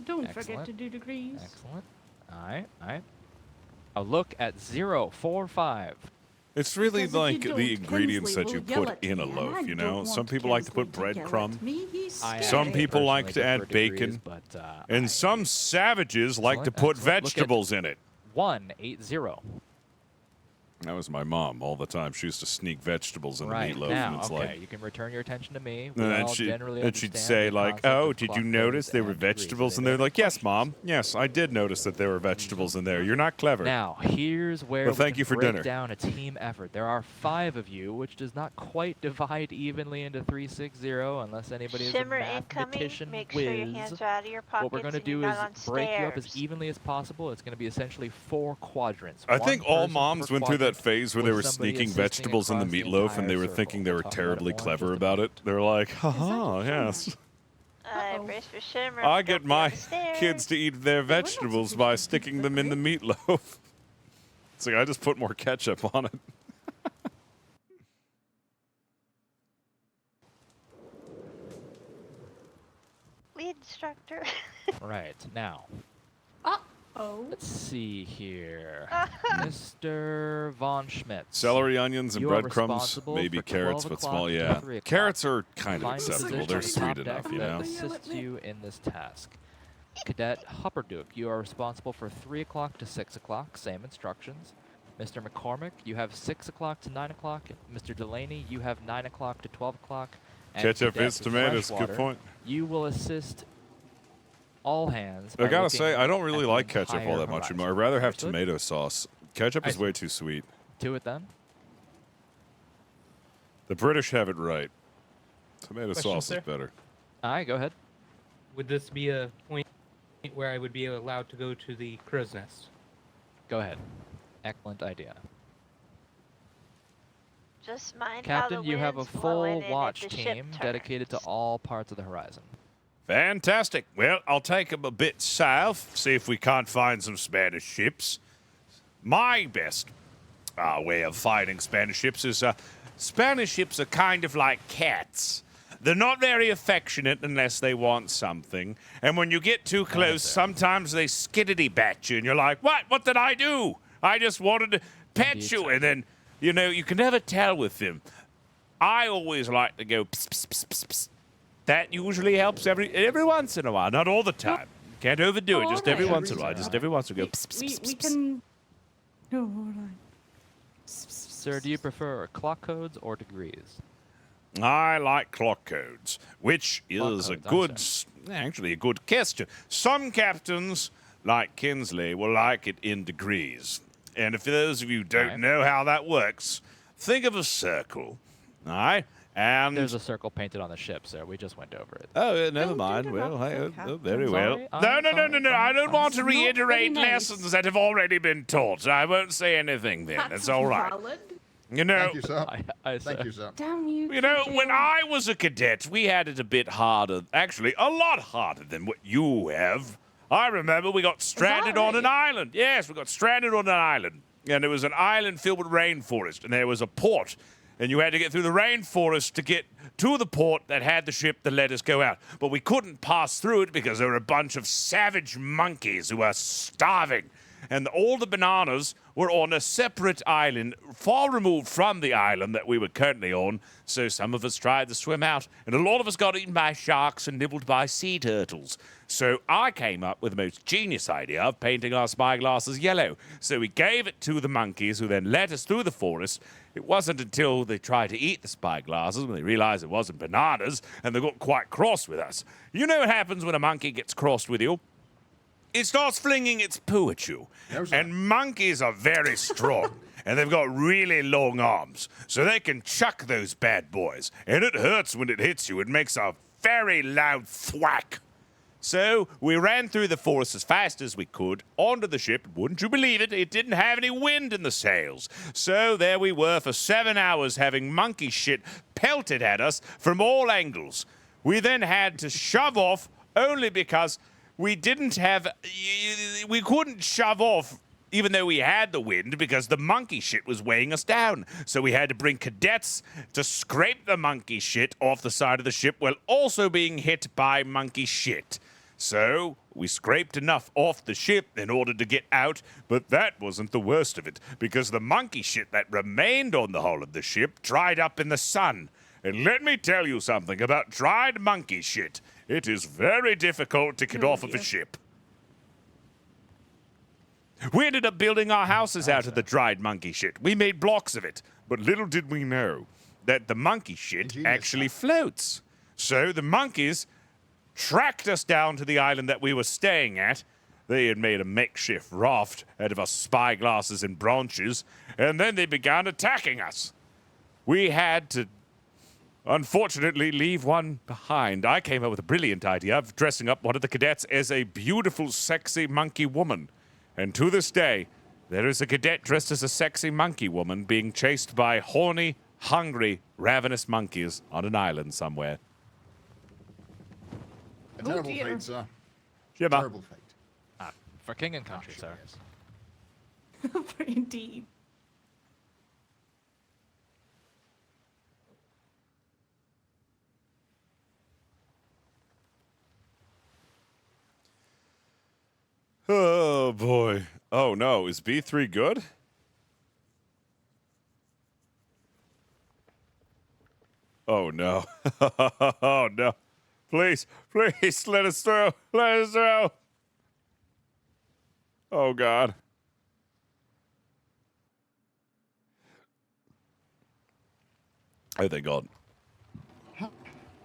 Don't forget Excellent. to do degrees. Excellent. All right. All right. I'll look at 045. It's really Because if like you the don't, ingredients Kinsley that you will yell put at in a me, and loaf, I you don't know? want Some people like to put Kinsley to yell breadcrumb. at me. He's I, Some scary. people like personally to add prefer degrees, bacon, but, And some savages like to Excellent, put excellent. Look at- vegetables in it. 180. That was my mom all the time. She used to sneak vegetables in Right the meatloaf, now, and it's okay, like, you can return your attention to me. and We then all she, generally and she'd understand say the like, concept "Oh, of did you clock notice phase there were and degrees. vegetables in Anybody there?" have Like, "Yes, questions? mom. Yes, I did notice that there were vegetables in there. You're not clever." Now, here's where Well, we thank can you for break dinner. down a team effort. There are 5 of you, which does not quite divide evenly into 360 unless anybody is Shimmer a incoming. mathematician Make whiz. sure your hands are out of your pockets. What we're going to and do you're is not on break you up as stairs. evenly as possible. It's going to be essentially 4 quadrants. I One think all person moms per went through that quadrant phase where they with were somebody sneaking assisting vegetables in the across the meatloaf, and they were entire thinking they circle. were We'll talk about terribly it more in clever just a about it. moment. They're like, that "Haha, a yes. Uh-oh. Brace for Shimmer. I Don't get be my on the stairs. kids to eat their Hey, we're not vegetables supposed by to eat sticking the them in the meatloaf." It's like I just put more ketchup on it. me, instructor. Right, now, Uh-oh. let's see here. Mr. Von Schmitz. Celery, onions, and You are breadcrumbs, responsible maybe for carrots, 12 but o'clock small. to Yeah, 3 o'clock. carrots are kind of Find a acceptable. position They're on the sweet top enough, deck you that know. assists you in this task. Cadet Hupperduke, you are responsible for 3 o'clock to 6 o'clock, same instructions. Mr. McCormick, you have 6 o'clock to 9 o'clock. Mr. Delaney, you have 9 o'clock to 12 o'clock. And Ketchup Cadet is tomatoes. Good Freshwater, point. You will assist all hands. I by gotta looking say, I don't really at the like ketchup all entire that much anymore. I'd horizon. rather have Understood? tomato sauce. Ketchup I is see. way too sweet. Do it then. The British have it right. Tomato Question, sauce sir? is better. All right, go ahead. Would this be a point where I would be allowed to go to the crow's nest? Go ahead. Excellent idea. Just mind Captain, how the you have a wind's blowing full and if watch the ship team dedicated to turns. all parts of the horizon. Fantastic. Well, I'll take them a bit south, see if we can't find some Spanish ships. My best way of finding Spanish ships is Spanish ships are kind of like cats. They're not very affectionate unless they want something. And when you get too close, sometimes they skiddity bat you, and you're like, what? What did I do? I just wanted to pet Indeed, you. sir. And then, you know, you can never tell with them. I always like to go pss, pss, pss, pss, pss. That usually helps every once in a while, not all the time. Can't overdo it, Oh, just all every right. once in a while. Just every once in a while. We, Go, pss, pss, we, pss, we pss. can... No, all right. Sir, do you prefer clock codes or degrees? I like clock codes, which Clock is a codes, I'm good, sorry. actually a good question. Some captains, like Kinsley, will like it in degrees. And if those of you don't Alright. know how that works, think of a circle, all right? And There's a circle painted on the ship, sir. We just went over it. oh, never Don't mind. interrupt Well, the hey, captain. very well. Sorry, No, I'm no, no, no, sorry, no. I don't want to It's not very reiterate nice. lessons that have already been taught. I won't say anything then. That's all right. valid. You know, Thank you, sir. I Thank you, sir. Damn you. You know, when Joe. I was a cadet, we had it a bit harder. Actually, a lot harder than what you have. I remember we got stranded on an right? island. Yes, we got stranded on an island. And it was an island filled with rainforest. And there was a port. And you had to get through the rainforest to get to the port that had the ship that let us go out. But we couldn't pass through it because there were a bunch of savage monkeys who were starving. And all the bananas were on a separate island, far removed from the island that we were currently on. So some of us tried to swim out, and a lot of us got eaten by sharks and nibbled by sea turtles. So I came up with the most genius idea of painting our spyglasses yellow. So we gave it to the monkeys, who then led us through the forest. It wasn't until they tried to eat the spyglasses when they realized it wasn't bananas, and they got quite cross with us. You know what happens when a monkey gets crossed with you? It starts flinging its poo at you. No, sir. And monkeys are very strong. And they've got really long arms. So they can chuck those bad boys. And it hurts when it hits you. It makes a very loud thwack. So we ran through the forest as fast as we could onto the ship. Wouldn't you believe it? It didn't have any wind in the sails. So there we were for 7 hours having monkey shit pelted at us from all angles. We then had to shove off only because we couldn't shove off even though we had the wind because the monkey shit was weighing us down. So we had to bring cadets to scrape the monkey shit off the side of the ship while also being hit by monkey shit. So we scraped enough off the ship in order to get out, but that wasn't the worst of it because the monkey shit that remained on the hull of the ship dried up in the sun. And let me tell you something about dried monkey shit. It is very difficult to get off of a ship. We ended up building our houses out of the dried monkey shit. We made blocks of it. But little did we know that the monkey shit Ingenious actually floats. So the monkeys tracked us down to the island that we were staying at. They had made a makeshift raft out of our spyglasses and branches, and then they began attacking us. We had to unfortunately leave one behind. I came up with a brilliant idea of dressing up one of the cadets as a beautiful, sexy monkey woman. And to this day, there is a cadet dressed as a sexy monkey woman being chased by horny, hungry, ravenous monkeys on an island somewhere. A terrible dear. fate, sir. Shimmer. Terrible fate. For king and country, sir. Yes. Indeed. Oh no, is B3 good? Oh no. Oh no. Please, please, let us through. Let us through. Oh God. Oh, thank God.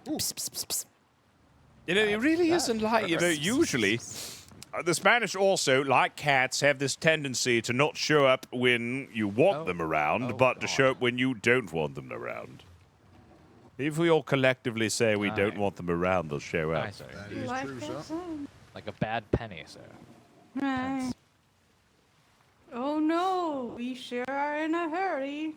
You know, it really isn't like, you know, usually the Spanish also, like cats, have this tendency to not show up when you want them around, but to show up when you don't want them around. If we all collectively say we don't want them around, they'll show up. Aye, sir. That is Life true, goes sir. on. Like a bad penny, sir. Right. Oh no, we sure are in a hurry.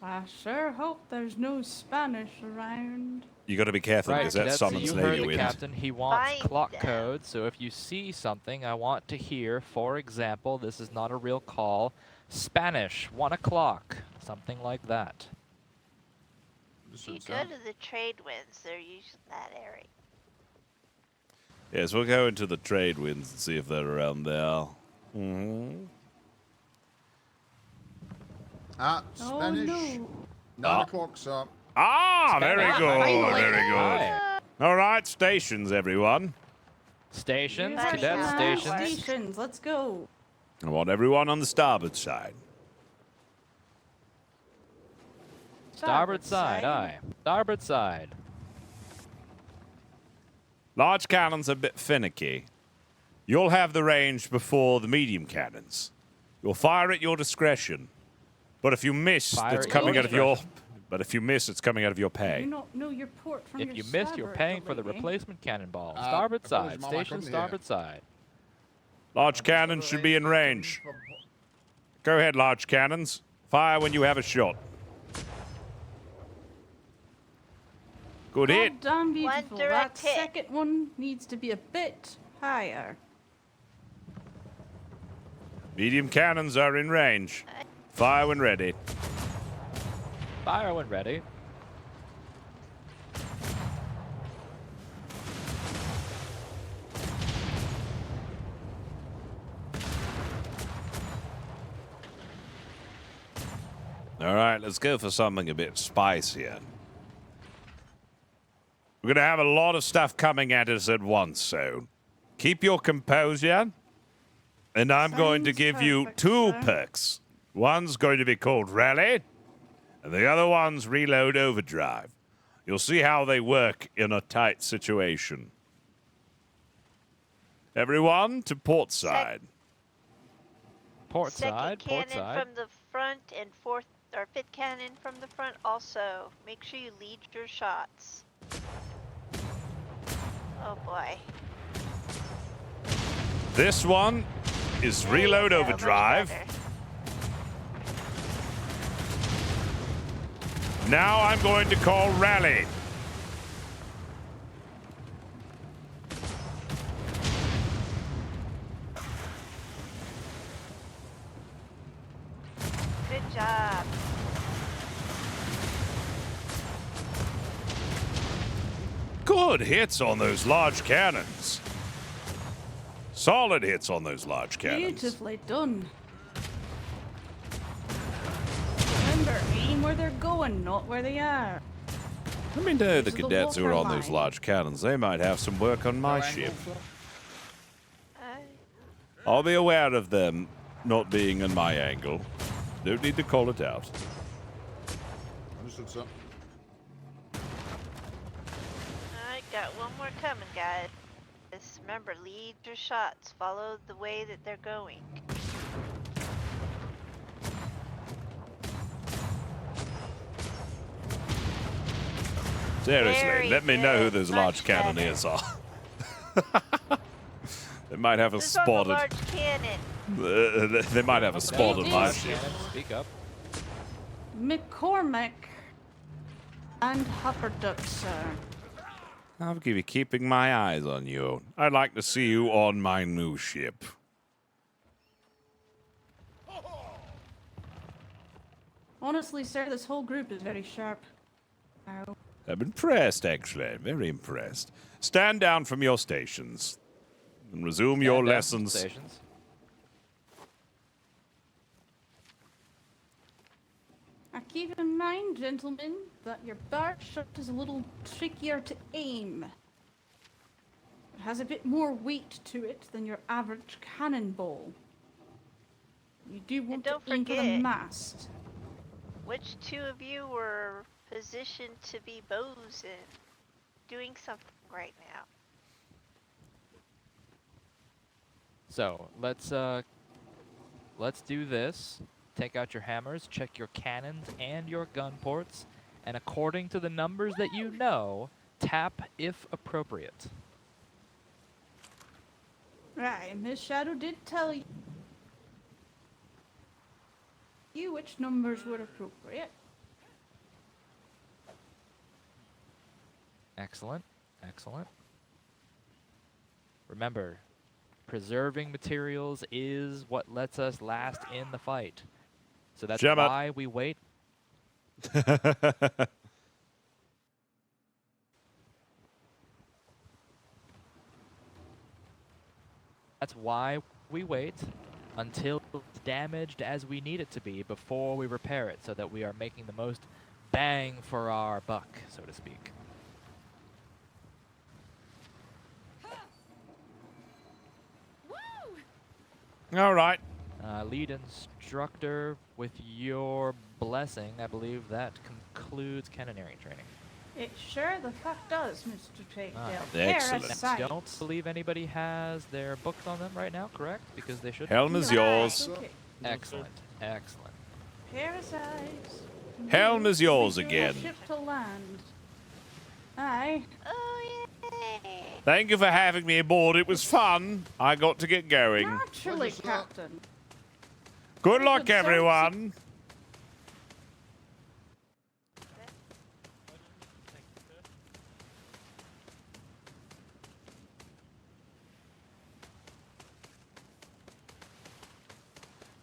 I sure hope there's no Spanish around. You got to be careful Right, because that cadets, so summons you heard Lady the Wind. captain. He wants Find clock them. code, so if you see something I want to hear, for example, this is not a real call, Spanish, 1 o'clock, something like that. If you go to the trade winds, they're usually that area. Yes, we'll go into the trade winds and see if they're around there. Ah, Oh Spanish. no. 9 o'clock, sir. Ah, very Spanish. good, Finally. very good. Aye. All right, stations, everyone. Stations, That's cadet nice. stations. Stations, let's go. I want everyone on the starboard side. Starboard side, aye. Starboard side. Large cannons are a bit finicky. You'll have the range before the medium cannons. You'll fire at your discretion. But if you miss, Fire it's at coming your out of your. discretion. But if you miss, it's coming out of your You pay. don't know your port from If your you miss, you're starboard, paying for the lady. replacement cannonball. Starboard apologies, side, Mom, I station couldn't hear. starboard side. Large cannons should be in range. Go ahead, large cannons. Fire when you have a shot. Good hit. God damn beautiful. That direct hit. second one needs to be a bit higher. Medium cannons are in range. Fire when ready. Fire when ready. All right, let's go for something a bit spicier. We're going to have a lot of stuff coming at us at once, so keep your composure. And I'm going to Sounds give you perfect, 2 sir. perks. One's going to be called Rally, and the other one's Reload Overdrive. You'll see how they work in a tight situation. Everyone to port side. Port Second side, port cannon side. from the front and fourth or fifth cannon from the front. Also, make sure you lead your shots. Oh boy. This one is There you Reload go, much Overdrive. better. Now I'm going to call Rally. Good job. Good hits on those large cannons. Solid hits on those large cannons. Beautifully done. Remember, aim where they're going, not where they are. Let me know the These are the cadets who are on those waterline. large cannons. They might have some work on my No ship. angle, sir. I'll be aware of them not being in my angle. Don't need to call it out. Understood, sir. Alright, got one more coming, guys. Just remember, lead your shots. Follow the way that they're going. Seriously, Very let me know who good. those Much large better. cannoneers are. They might have a Who's on the spotted. large cannon? They might have a spot on my is. ship. Cannon, speak up. McCormick and Hupperduck, sir. I'll be keeping my eyes on you. I'd like to see you on my new ship. Honestly, sir, this whole group is very sharp. Ow. I'm impressed, actually. Very impressed. Stand down from your stations and resume your Stand down from lessons. Stations. Now keep in mind, gentlemen, that your bar shot is a little trickier to aim. It has a bit more weight to it than your average cannonball. You do want to don't aim for the forget- mast. Which two of you were positioned to be bows and doing something right now? So let's do this. Take out your hammers, check your cannons and your gun ports, and according to the numbers that you know, tap if appropriate. Right, Miss Shadow did tell you which numbers were appropriate. Excellent, excellent. Remember, preserving materials is what lets us last in the fight. So that's Jam it. why we wait. That's why we wait until it's damaged as we need it to be before we repair it, so that we are making the most bang for our buck, so to speak. All right. Lead instructor, with your blessing, I believe that concludes cannonering training. It sure the fuck does, Mr. Takedale. Excellent. Parasite. I don't believe anybody has their books on them right now, correct? Because they should. Helm is Right, yours. okay. Excellent, excellent. Parasites. Helm is yours Make your again. Ship to land. Aye. Oh, yay! Thank you for having me aboard. It was fun. I got to get going. Naturally, Pleasure, sir. Captain. Good luck, Good, sir. everyone.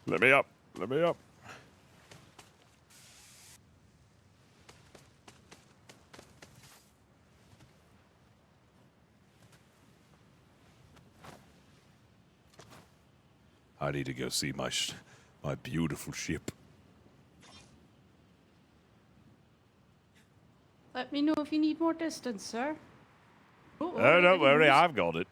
Let me up. Let me up. I need to go see my beautiful ship. Let me know if you need more distance, sir. Oh, don't worry, I've got it.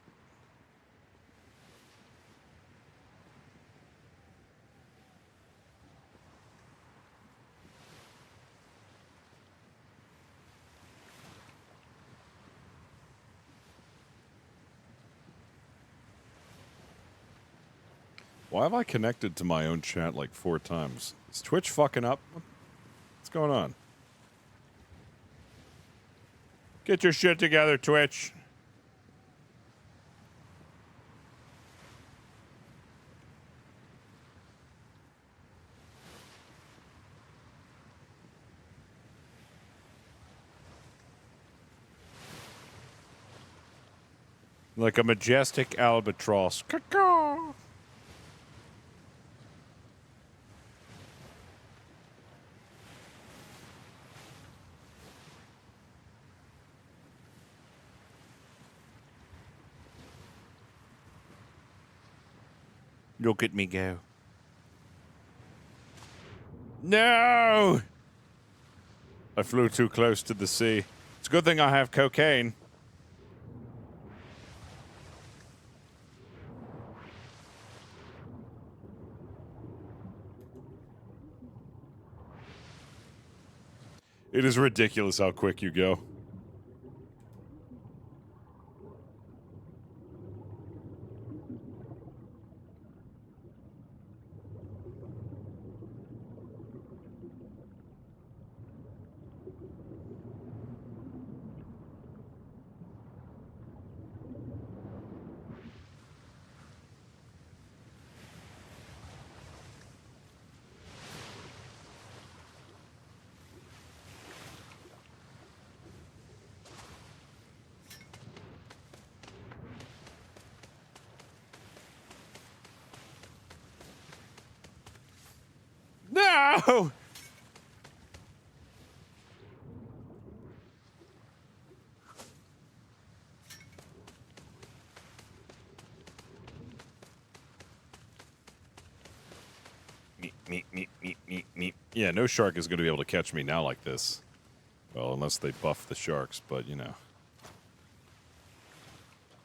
Why have I connected to my own chat like 4 times? Is Twitch fucking up? What's going on? Get your shit together, Twitch. Like a majestic albatross. Caw-caw. Look at me go. No! I flew too close to the sea. It's a good thing I have cocaine. It is ridiculous how quick you go. No! Yeah, no shark is going to be able to catch me now like this. Well, unless they buff the sharks, but you know.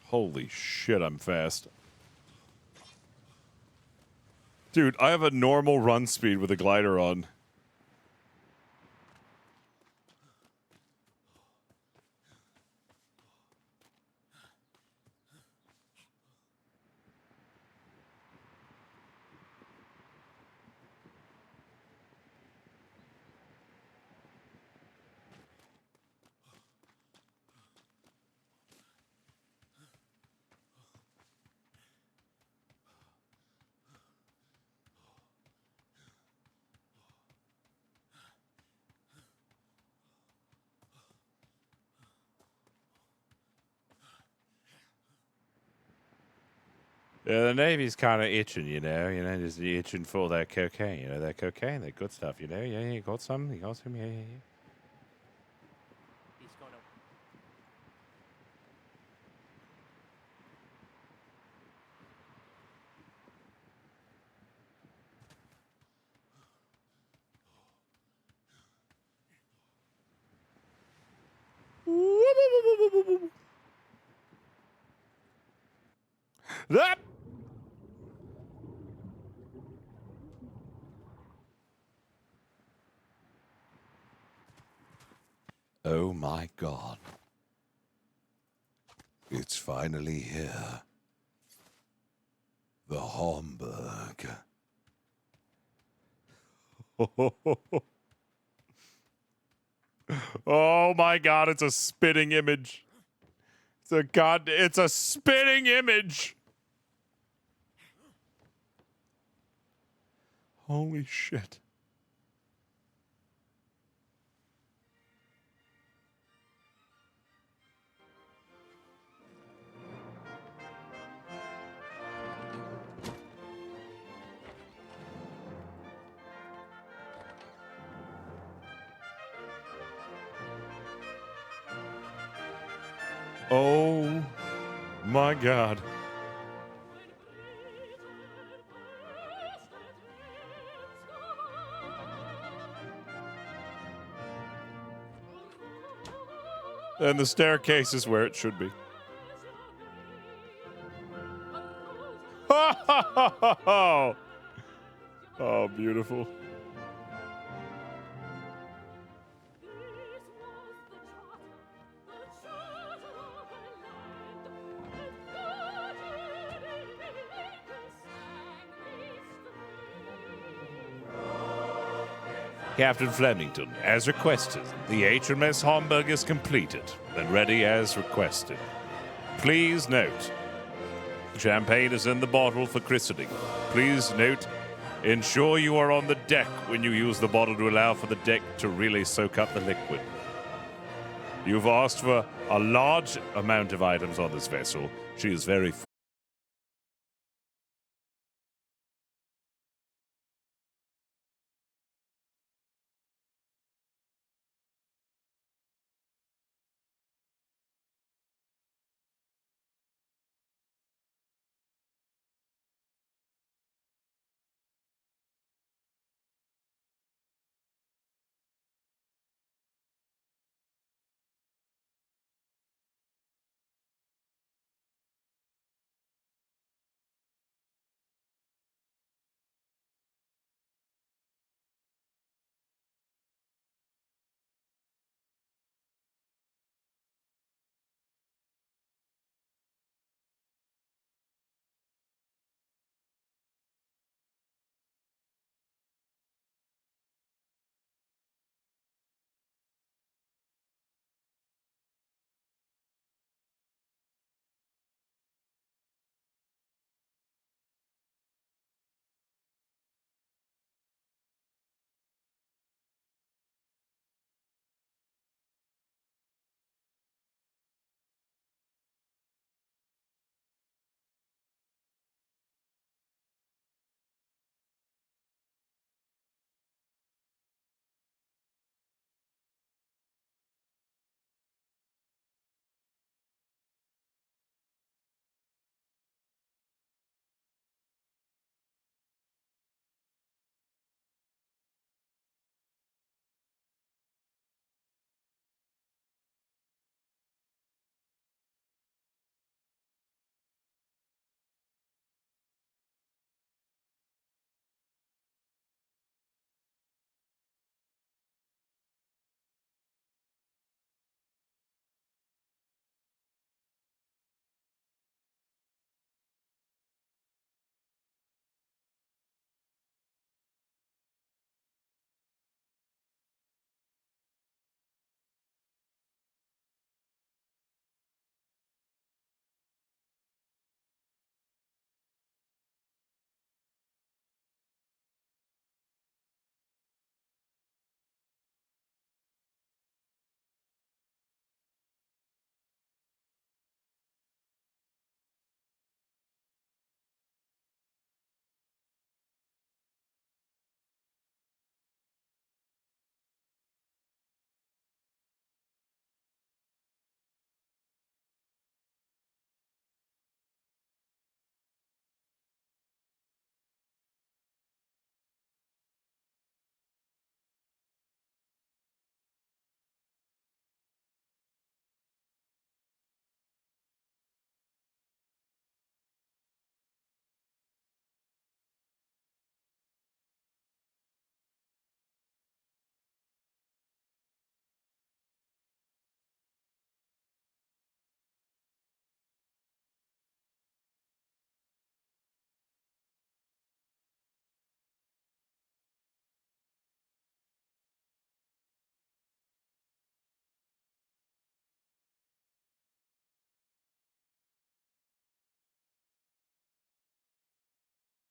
Holy shit, I'm fast. Dude, I have a normal run speed with a glider on. Yeah, the Navy's kind of itching, you know, just itching for that cocaine, that cocaine, that good stuff, Yeah, you got some, yeah. He's going to. That. Oh my God. It's finally here. The Homburg. Oh my God, it's a spitting image. It's a spitting image. Holy shit. Oh my God. And the staircase is where it should be. Oh, beautiful. Captain Flemington, as requested, the HMS Homburg is completed and ready as requested. Please note, champagne is in the bottle for christening. Please note, ensure you are on the deck when you use the bottle to allow for the deck to really soak up the liquid. You've asked for a large amount of items on this vessel. She is very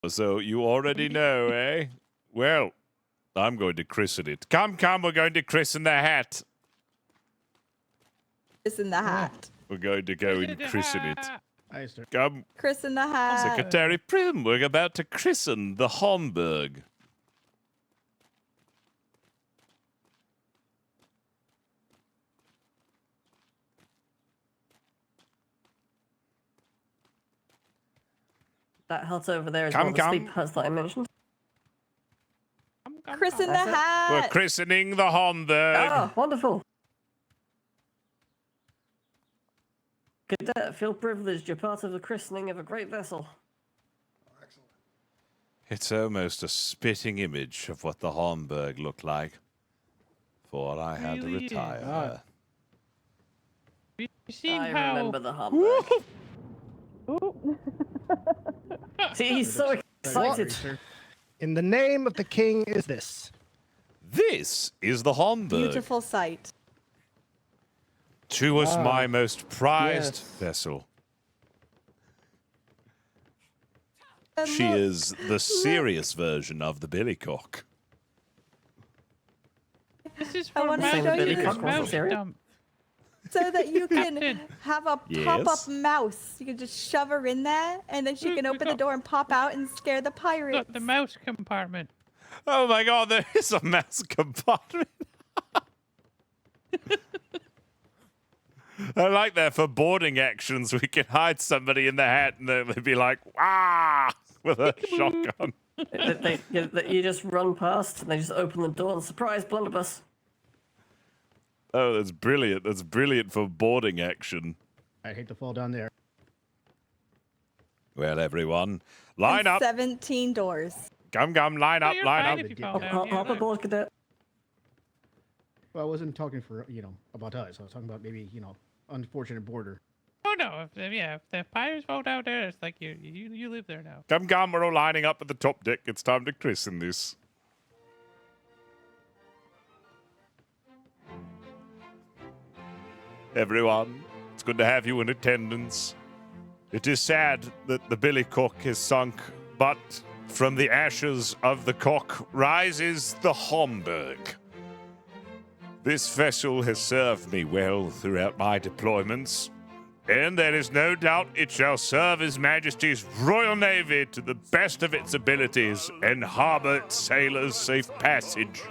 So you already know, eh? Well, I'm going to christen it. Come, we're going to christen the hat. Christen the hat. We're going to go and christen it. Aye, sir. Come, Christen the hat. Secretary Prim, we're about to christen the Homburg. That hut over there is Come, one of the come. sleep huts that I mentioned. Christen the That's it. hat. We're christening the Homburg. Ah, wonderful. Cadet, feel privileged. You're part of the christening of a great vessel. It's almost a spitting image of what the Homburg looked like before I had to Really? retire. You seen I how remember the Hamburg. See, he's so excited. In the name of the king is this. This is the Homburg. Beautiful sight. To us, my most prized yes. vessel. And She look, is the serious version of the billycock. This is I for wanna Master show you this. Mouse Serious? Dump. so that you can Captain. have a Yes? pop-up mouse. You can just shove her in there, and then she Look, can we open the got- door and pop out and scare the pirates. Got the mouse compartment. Oh my god, there is a mouse compartment. I like that for boarding actions. We can hide somebody in the hat and they'd be like, ah, with a shotgun. You just run past and they just open the door and surprise blunderbuss. Oh, that's brilliant. That's brilliant for boarding action. I'd hate to fall down there. Well, everyone, line And up. 17 doors. Come, line up, you're line fine up. if you fall Hop, down. hop, Yeah, hop look. aboard, cadet. Well, I wasn't talking for, about us. I was talking about maybe, unfortunate border. Oh, no. If the pirates fall down there, it's like you live there now. Come, we're all lining up at the top deck. It's time to christen this. Everyone, it's good to have you in attendance. It is sad that the billycock has sunk, but from the ashes of the cock rises the Homburg. This vessel has served me well throughout my deployments, and there is no doubt it shall serve His Majesty's Royal Navy to the best of its abilities and harbor its sailors safe passage.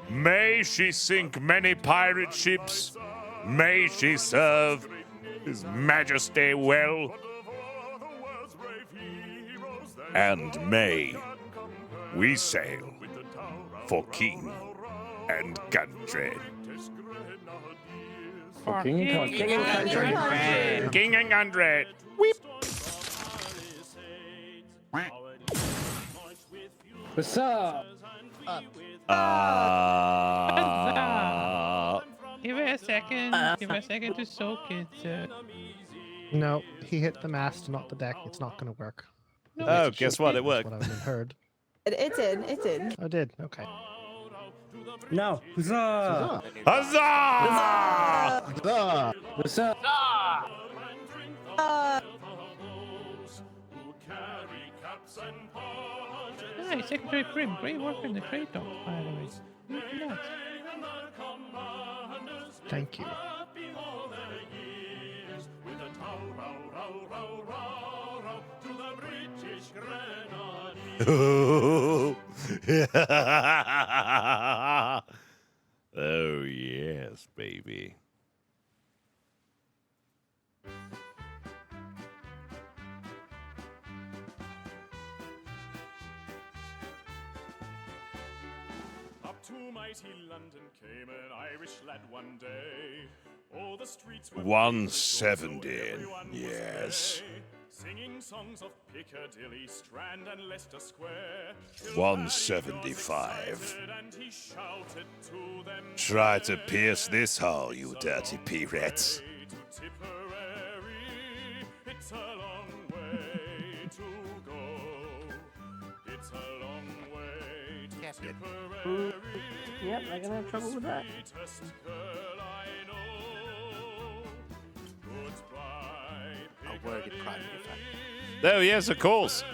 May she sink many pirate ships. May she serve His Majesty well. And may we sail for king and country. For King and country. King and country. Weep. What's up? Give it a second. Give it a second to soak it. No, he hit the mast, not the deck. It's not going to work. Oh, guess what? It worked. That's what I've heard. It did. It did. I did. Okay. No. Huzzah! Huzzah! Huzzah! What's up? Hi, Secretary Prim. Great work in the trade dock, by the way. Looking nice. Thank you. Oh, yes, baby. Up to mighty London came an Irish lad one day. All the streets were 170, everyone was yes. gay, singing songs of Piccadilly, Strand, and Leicester Square. Till 175. and he shouted to them, Try to pierce this hole, you dirty pirates. to Tipperary, it's a long way to go. It's a long way to Tipperary. Yep, they're gonna have trouble with that. Sweetest girl I know. Goodbye, A word in private, if I Oh, yes, of course.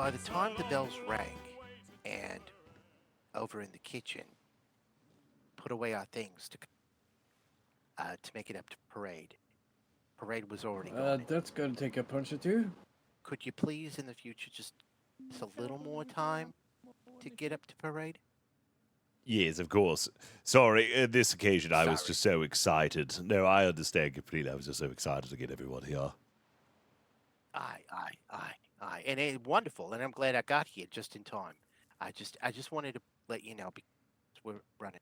by the time the bells rang, and over in the kitchen, put away our things to make it up to parade. Parade was already gone. That's gonna take a punch or two. Could you please, in the future, just a little more time to get up to parade? Yes, of course. Sorry, at this occasion I was Sorry. just so excited. No, I understand completely. I was just so excited to get everyone here. Aye. And it's wonderful, and I'm glad I got here just in time. I just wanted to let you know because we're running.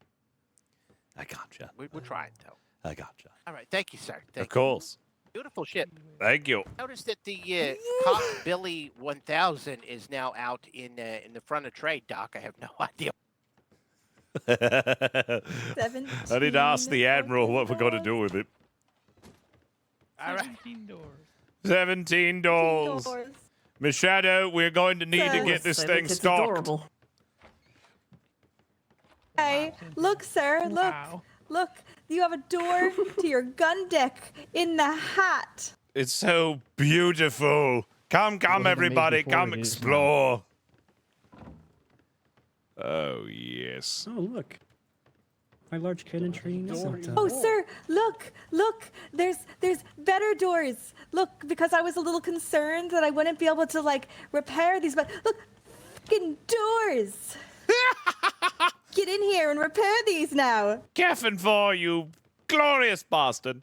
I gotcha. We're trying, though. I gotcha. All right, thank you, sir. Thank Of course. you. Beautiful ship. Thank you. Notice that the Cotton Billy 1000 is now out in the front of trade, Doc. I have no idea. I need to ask the Admiral what we're going to do with it. All right. 17 doors. 17 doors. Miss Shadow, we're going to need to get this thing stocked. Hey, look, sir, look. Wow. Look, you have a door to your gun deck in the hat. It's so beautiful. Come, everybody, come explore. Oh, yes. Oh, look. My large cannon train isn't... Oh, sir, look. There's better doors. Look, because I was a little concerned that I wouldn't be able to, like, repair these, but look, fucking doors. Get in here and repair these now. Caffin for you, glorious bastard.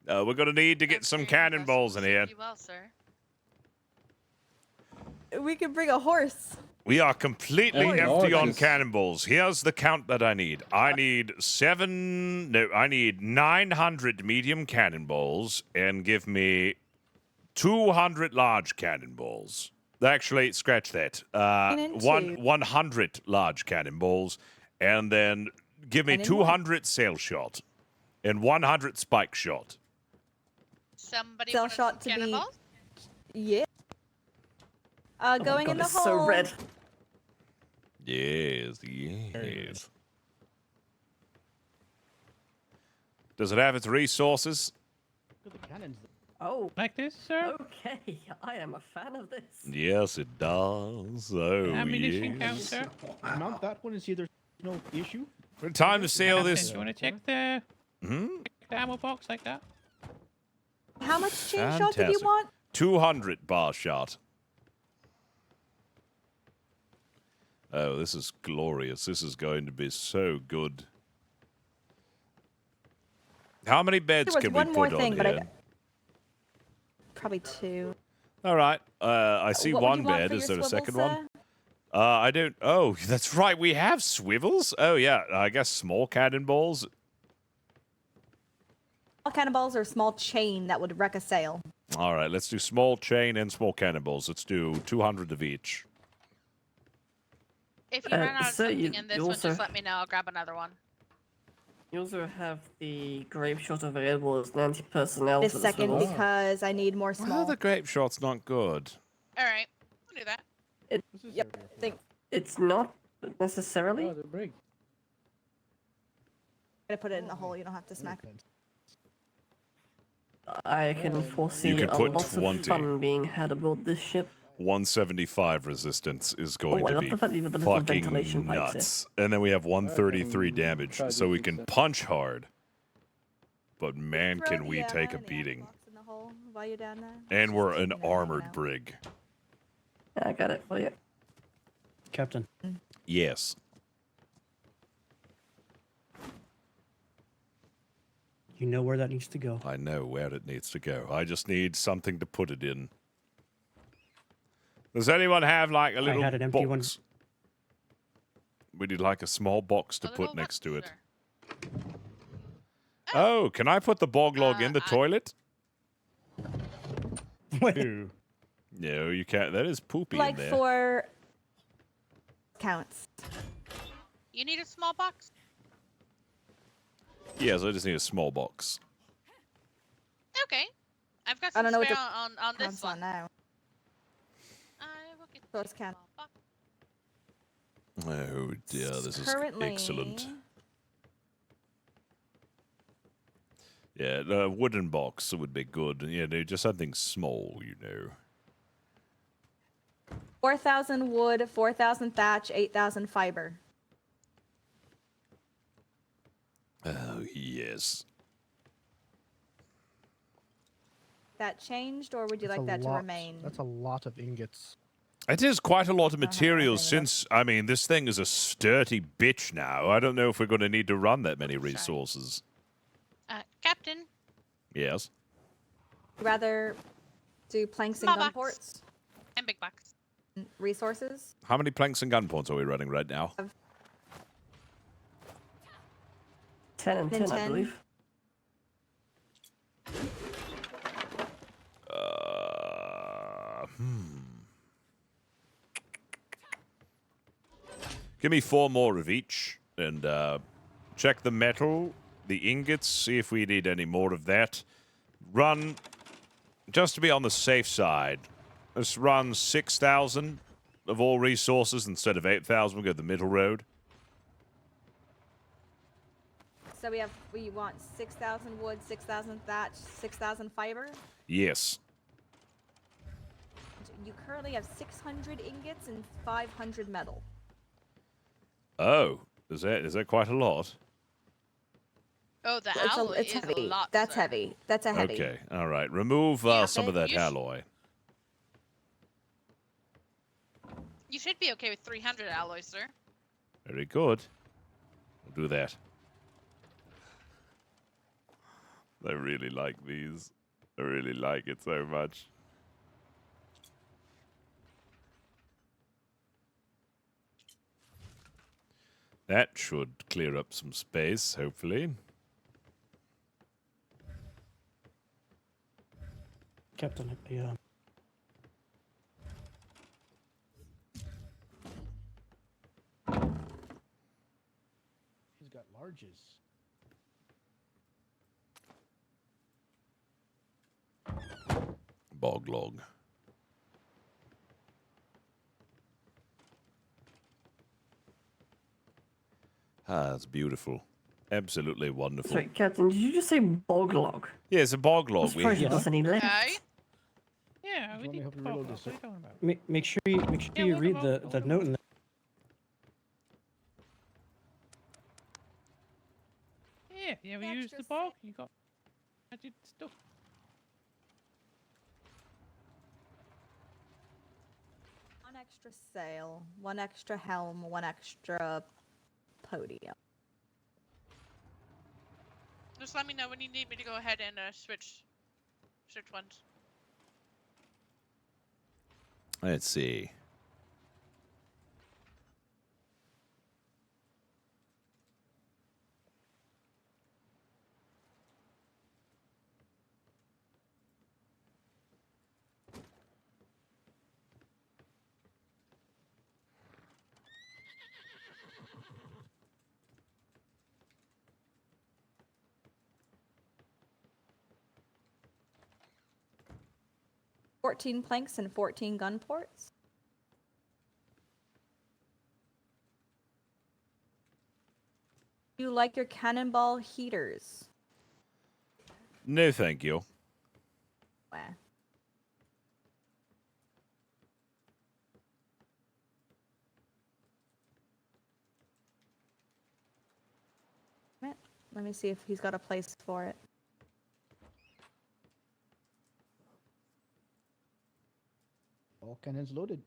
We're going to need to get some cannonballs in here. Well, sir. We could bring a horse. We are completely Oh, empty on nice. cannonballs. Here's the count that I need. I need 900 medium cannonballs and give me 200 large cannonballs. Actually, scratch that. 100 large cannonballs, and then give me 200 sail shot and 100 spike shot. Somebody Cell wanted shot some to be- cannonballs? Yeah. Going in the it's hole. so red. Yes. Does it have its resources? Oh. Like this, sir? Okay, I am a fan of this. Yes, it does. Oh, Ammunition count, yes. sir? Mount that one and see there's no issue. Time to sail Captain, this. you want to check the Hmm? ammo box like that? How much chain shot did you Fantastic. want? 200 bar shot. Oh, this is glorious. This is going to be so good. How many beds There was can one we more put thing, on but here? Probably 2. All right. I see What would one you want bed. for Is your there a swivel, second one? sir? I don't. Oh, that's right. We have swivels. Oh, yeah. I guess small cannonballs. Small cannonballs or small chain that would wreck a sail. All right. Let's do small chain and small cannonballs. Let's do 200 of each. If you run out of so something in this you one, also- just let me know. I'll grab another one. You also have the grape shot available as 90 personnel This for the second swivels. because I need more Well, small. the grape shot's not good. All right, we'll do that. Yep. It's not necessarily. Oh, they're big. Gonna put it in the hole. You don't have to smack. I can foresee can a put lot 20. of fun being had aboard this ship. 175 resistance is going Oh, I to love be the fact you have the little fucking ventilation pipes here. nuts. And then we have 133 damage, try to so we fix can that. punch hard. But man, Throw can the, we take a ammo beating. box in the hole while you're down there. And we're an Taking it out armored now. brig. I got it for you. Captain. Yes. You know where that needs to go. I know where it needs to go. I just need something to put it in. Does anyone have like a little had an empty one. box? We need like a small box to A little put next to it. sir. Oh, can I put the bog log in the toilet? Wait. No, you can't. That is poopy Like in there. for counts. You need a small box? Yes, I just need a small box. Okay. I've got I some don't know what spare the on this counts one. on now. I will get Those count. small box. Oh dear, this is Currently, excellent. Yeah, the wooden box would be good. You know, just something small, you know. 4,000 wood, 4,000 thatch, 8,000 fiber. Oh, yes. That changed, or would you That's like a that to lot- remain? That's a lot of ingots. It is quite a lot of Uh-huh, materials okay, since, I mean, this thing is a sturdy bitch now. I don't know if we're going to need to run that many resources. Captain, Yes. Rather do planks and Small gun box. ports? and big box. Resources? How many planks and gun points are we running right now? 10 and 10, I believe. Give me 4 more of each, and check the metal, the ingots, see if we need any more of that. Run, just to be on the safe side, let's run 6,000 of all resources instead of 8,000. We'll go the middle road. So we want 6,000 wood, 6,000 thatch, 6,000 fiber. Yes. You currently have 600 ingots and 500 metal. Oh, is that quite a lot? Oh, the It's alloy it's is heavy. a lot. That's sir. heavy. That's a heavy. Okay, all right. Remove some of then that you alloy. You should be okay with 300 alloys, sir. Very good. We'll do that. I really like these. I really like it so much. That should clear up some space, hopefully. Captain, He's got larges. Bog log. Ah, that's beautiful. Absolutely wonderful. Sorry, Captain, did you just say bog log? Yeah, it's a bog log. I'm surprised it doesn't need left. Yeah, we Let me need help you to reload talk. this, What are you talking about? Make sure you read the note in there. Yeah, we used the bog. You got magic stuff. One extra sail, one extra helm, one extra podium. Just let me know when you need me to go ahead and switch ones. Let's see. $14 planks and 14 gun ports. You like your cannonball heaters? No, thank you. Wah. Let me see if he's got a place for it. All cannons loaded.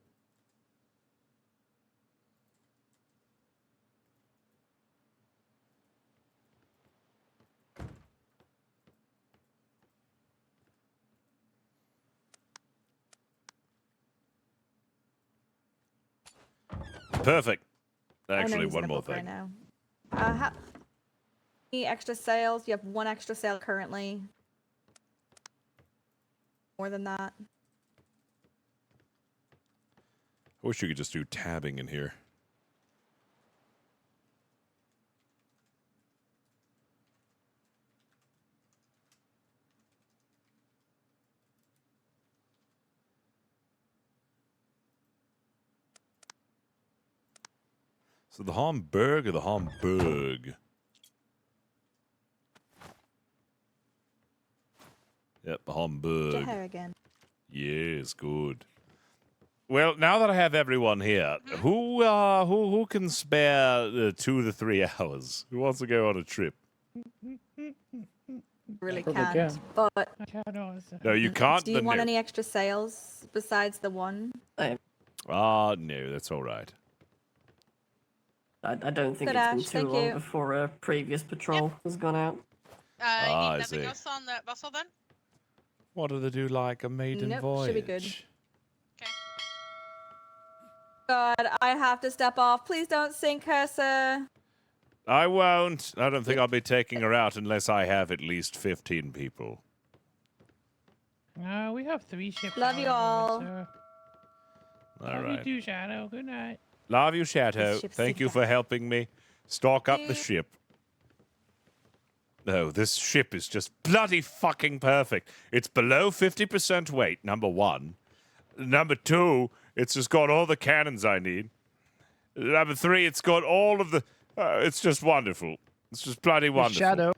Perfect. Oh, no, Actually, he's one in a more book right thing. now. Any extra sales? You have one extra sale currently. More than that. I wish you could just do tabbing in here. So the Hamburg or the Hamburg? Yep, Your Hamburg. hair again. Yes, good. Well, now that I have everyone here, who can spare 2 to 3 hours? Who wants to go on a trip? Really Probably can't. can. But No, you can't. do you then want no. any extra sales besides the one? No, that's all right. I don't think Good, it's been Ash, too thank long you. before a previous patrol has gone out. You I need nothing see. else on that vessel then? What do they do like a maiden Nope, voyage? should be good. God, I have to step off. Please don't sink her, sir. I won't. I don't think I'll be taking her out unless I have at least 15 people. We have 3 ships. Love out you at the all. moment, sir. All Love right. you too, Shadow. Good night. Love you, Chateau. This ship's Thank you sinking. for helping me stock up the ship. No, this ship is just bloody fucking perfect. It's below 50% weight, number 1. Number 2, it's just got all the cannons I need. Number 3, it's got all of the... it's just wonderful. It's just bloody wonderful. Shadow.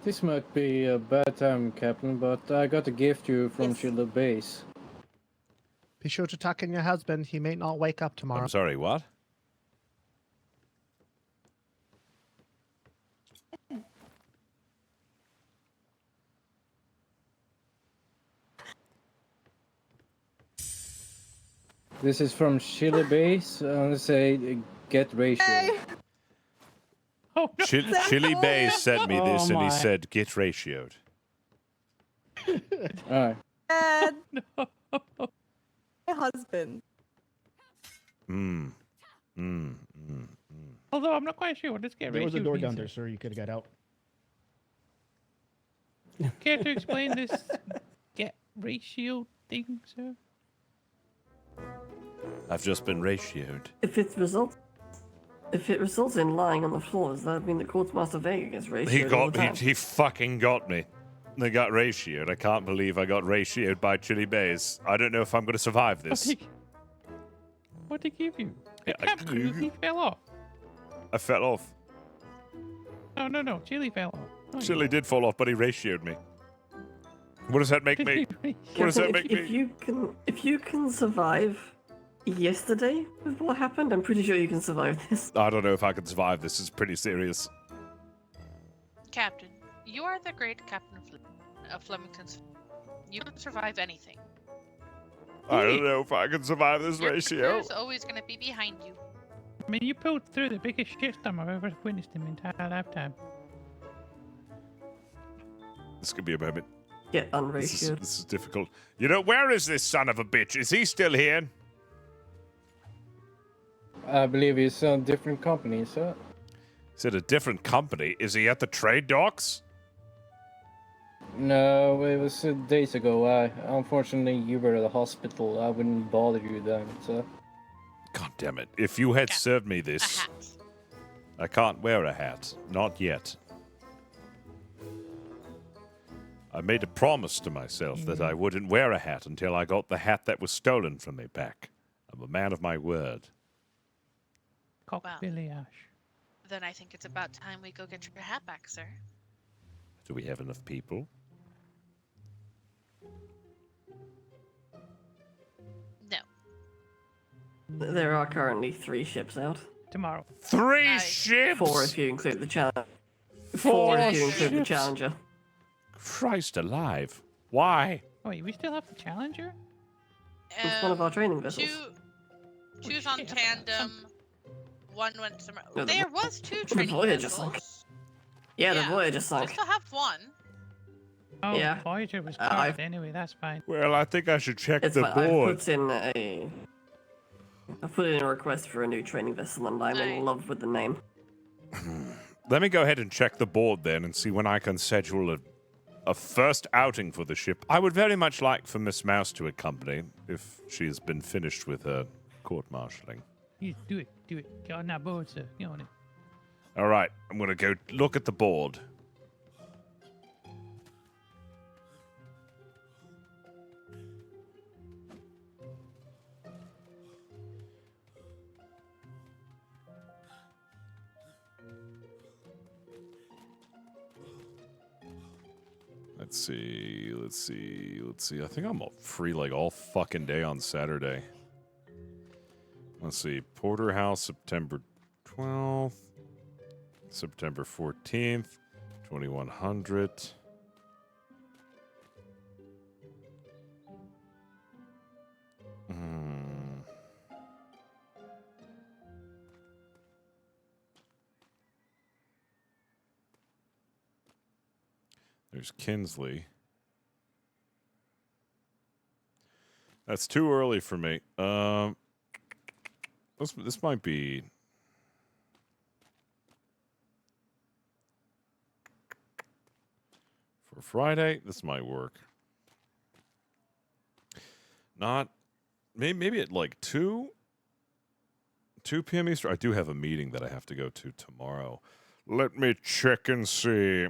This might be a bad time, Captain, but I got a gift you from Shiloh Base. Be sure to tuck in your husband. He may not wake up tomorrow. I'm sorry, what? This is from Shiloh Base. I want to say, get ratio. Oh, no. Chili Bay sent me this, and my. he said, get ratioed. Alright. Dad. My husband. Although I'm not quite sure what this get There was a ratio door means, down there, sir. sir. You could have got out. Care to explain this get ratio thing, sir? I've just been ratioed. If it results in lying on the floor, does that mean that Quartermaster Vega gets ratioed? He all the got time? he fucking got me. They got ratioed. I can't believe I got ratioed by Chili Bays. I don't know if I'm going to survive this. What did he give you? Yeah, The captain, he fell off. I fell off. No. Chili fell off. Oh, Chili did fall off, but he ratioed me. What does that make me? What does that make if me? if you can survive yesterday with what happened, I'm pretty sure you can survive this. I don't know if I can survive this. It's pretty serious. Captain, you are the great captain of Flemington's. You can survive anything. I don't know if I can survive this Your ratio. crew's always going to be behind you. I mean, you pulled through the biggest shitstorm I've ever witnessed in my entire lifetime. This could be a moment. Get unratioed. This is difficult. You know, where is this son of a bitch? Is he still here? I believe he's a different company, sir. Is it a different company? Is he at the trade docks? No, it was days ago. Unfortunately, you were at the hospital. I wouldn't bother you then, so. God damn it. If you had served me this... I can't wear a hat. Not yet. I made a promise to myself that I wouldn't wear a hat until I got the hat that was stolen from me back. I'm a man of my word. Billy Ash. Then I think it's about time we go get your hat back, sir. Do we have enough people? No. There are currently 3 ships out. Tomorrow. 3 ships? 4 if you include the Challenger. 4 if you include the ships? Challenger. Christ alive. Why? Wait, we still have the Challenger? It's one of our training vessels. Two's on tandem. One went somewhere. No, There was 2 The training Voyager vessels. sunk. Yeah, the Voyager We sunk. still have one. Oh, Yeah. Voyager was Uh, parked anyway, that's fine. Well, I think I should check It's the fine. board. I put in a request for a new training vessel, and I'm in love with the name. Let me go ahead and check the board then and see when I can schedule a first outing for the ship. I would very much like for Miss Mouse to accompany if she has been finished with her court-martialing. You do it. Get on that board, sir. Get on it. All right, I'm going to go look at the board. Let's see. I think I'm free like all fucking day on Saturday. Let's see. Porterhouse, September 12th. September 14th. 2100. There's Kinsley. That's too early for me. This might be. For Friday, this might work. Not. Maybe at like 2 p.m. Eastern. I do have a meeting that I have to go to tomorrow. Let me check and see.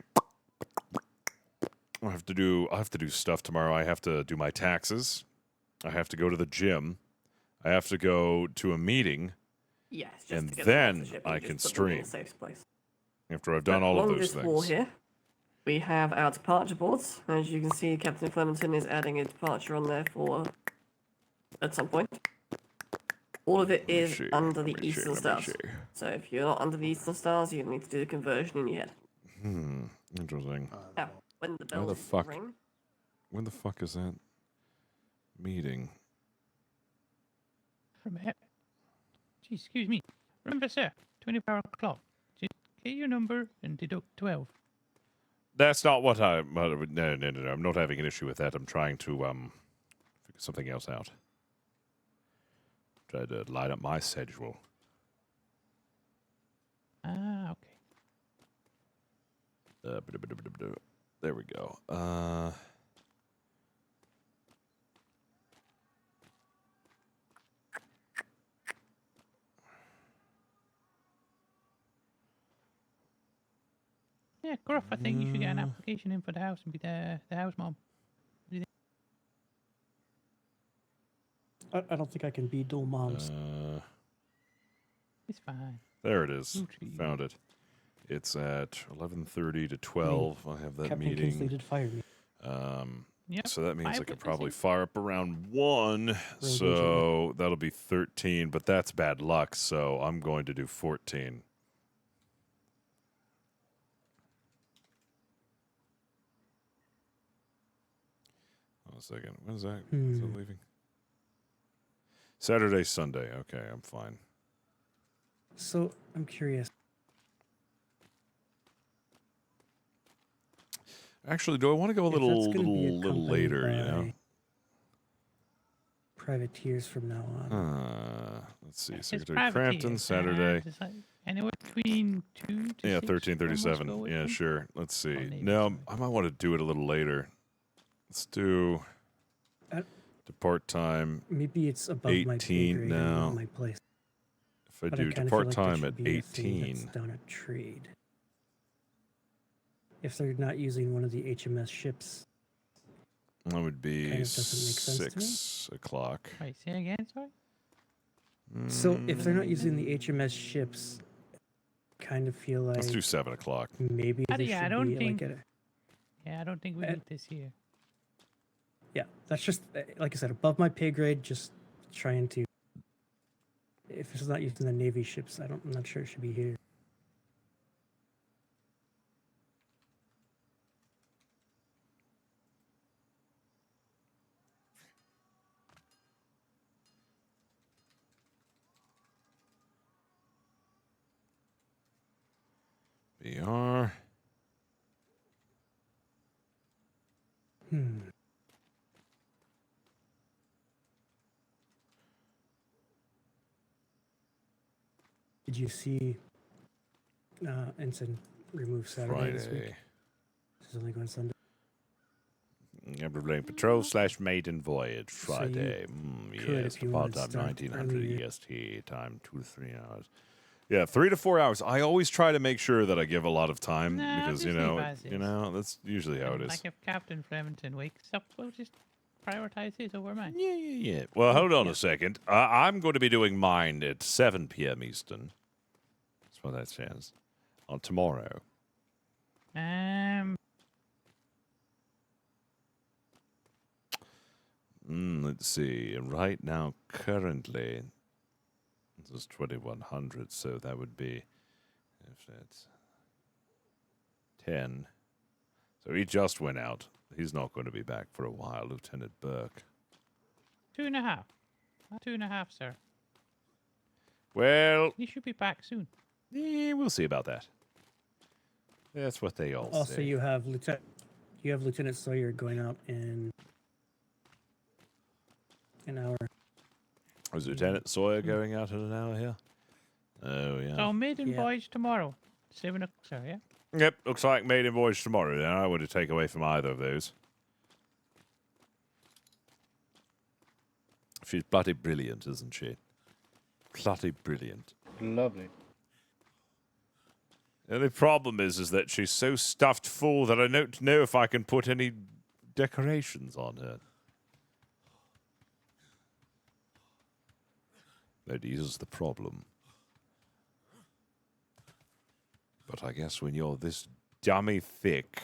I have to do stuff tomorrow. I have to do my taxes. I have to go to the gym. I have to go to a meeting. Yes, just and to get then the ship I and can just put them in a stream safe place. after I've done all of Along those this things. wall here, we have our departure boards. As you can see, Captain Flemington is adding a departure on there for at some point. All of it is under the Eastern Stars. So if you're not under the Eastern Stars, you need to do the conversion in your head. Interesting. Now, when the Where the bells fuck? ring, When the fuck is that meeting? Gee, excuse me. Remember, sir, 24 o'clock. Just get your number and deduct 12. That's not what I. No. I'm not having an issue with that. I'm trying to figure something else out. Try to line up my schedule. Ah, okay. There we go. Yeah, Gruff, I think you should get an application in for the house and be the house mom. What do you think? I don't think I can be dual moms. It's fine. There it is. Found it. It's at 11:30 to 12. I have that Captain meeting. Kinsley did fire me. Yep, So that means I I could witnessed probably it. fire up around 1. So that'll be 13, but that's bad luck. So I'm going to do 14. Hold on a second. When is that? Is it leaving? Saturday, Sunday. Okay, I'm fine. So I'm curious. Actually, do I want to go a If that's little gonna be little later, you know? accompanied privateers from now on. Let's see. It's Secretary privateers, Crampton, Saturday. It's like anywhere between 2 to Yeah, 6 13:37. almost go Yeah, with me. sure. Let's see. Navy, No, I might want to do it a little later. Let's do depart time. Maybe it's above my pay 18 grade now. and not my place. If I But do kinda feel depart like there time should at be a thing that's 18. done at trade. If they're not using one of the HMS ships, That would be kind of doesn't make sense to me. 6 o'clock. Wait, say again, sorry? So if they're not using the HMS ships, kind of feel like Let's do 7 o'clock. maybe they Yeah, I should don't be think. like at a, Yeah, I don't think we need this here. yeah, that's just like I said, above my pay grade. Just trying to. If it's not using the Navy ships, I'm not sure it should be here. BR. Did you see Ensign remove Saturday this week? Friday. This is only going Sunday. Everything patrol / maiden voyage So you Friday. could, Yes, if you about wanted to time start 1900 early. EST. Time 2 to 3 hours. Yeah, 3 to 4 hours. I always try to make sure that I give a lot of time Nah, because just leave as is. that's usually how it is. Like if Captain Flemington wakes up, we'll just prioritize his over mine. Yeah. Well, hold on a second. I'm going to be doing mine at 7 p.m. Eastern. That's what that says. On tomorrow. Let's see. Right now, currently, this is 2100, so that would be, if that's 10. So he just went out. He's not going to be back for a while, Lieutenant Burke. 2.5. 2.5, sir. Well, He should be back soon. we'll see about that. That's what they all Also, say. you have Lieutenant Sawyer going out in an hour. Was Lieutenant Sawyer going out in an hour here? Oh, yeah. So maiden voyage tomorrow. 7 o'clock, sir, yeah? Yep, looks like maiden voyage tomorrow then. I wouldn't take away from either of those. She's bloody brilliant, isn't she? Bloody brilliant. Lovely. The only problem is that she's so stuffed full that I don't know if I can put any decorations on her. That is the problem. But I guess when you're this dummy thick,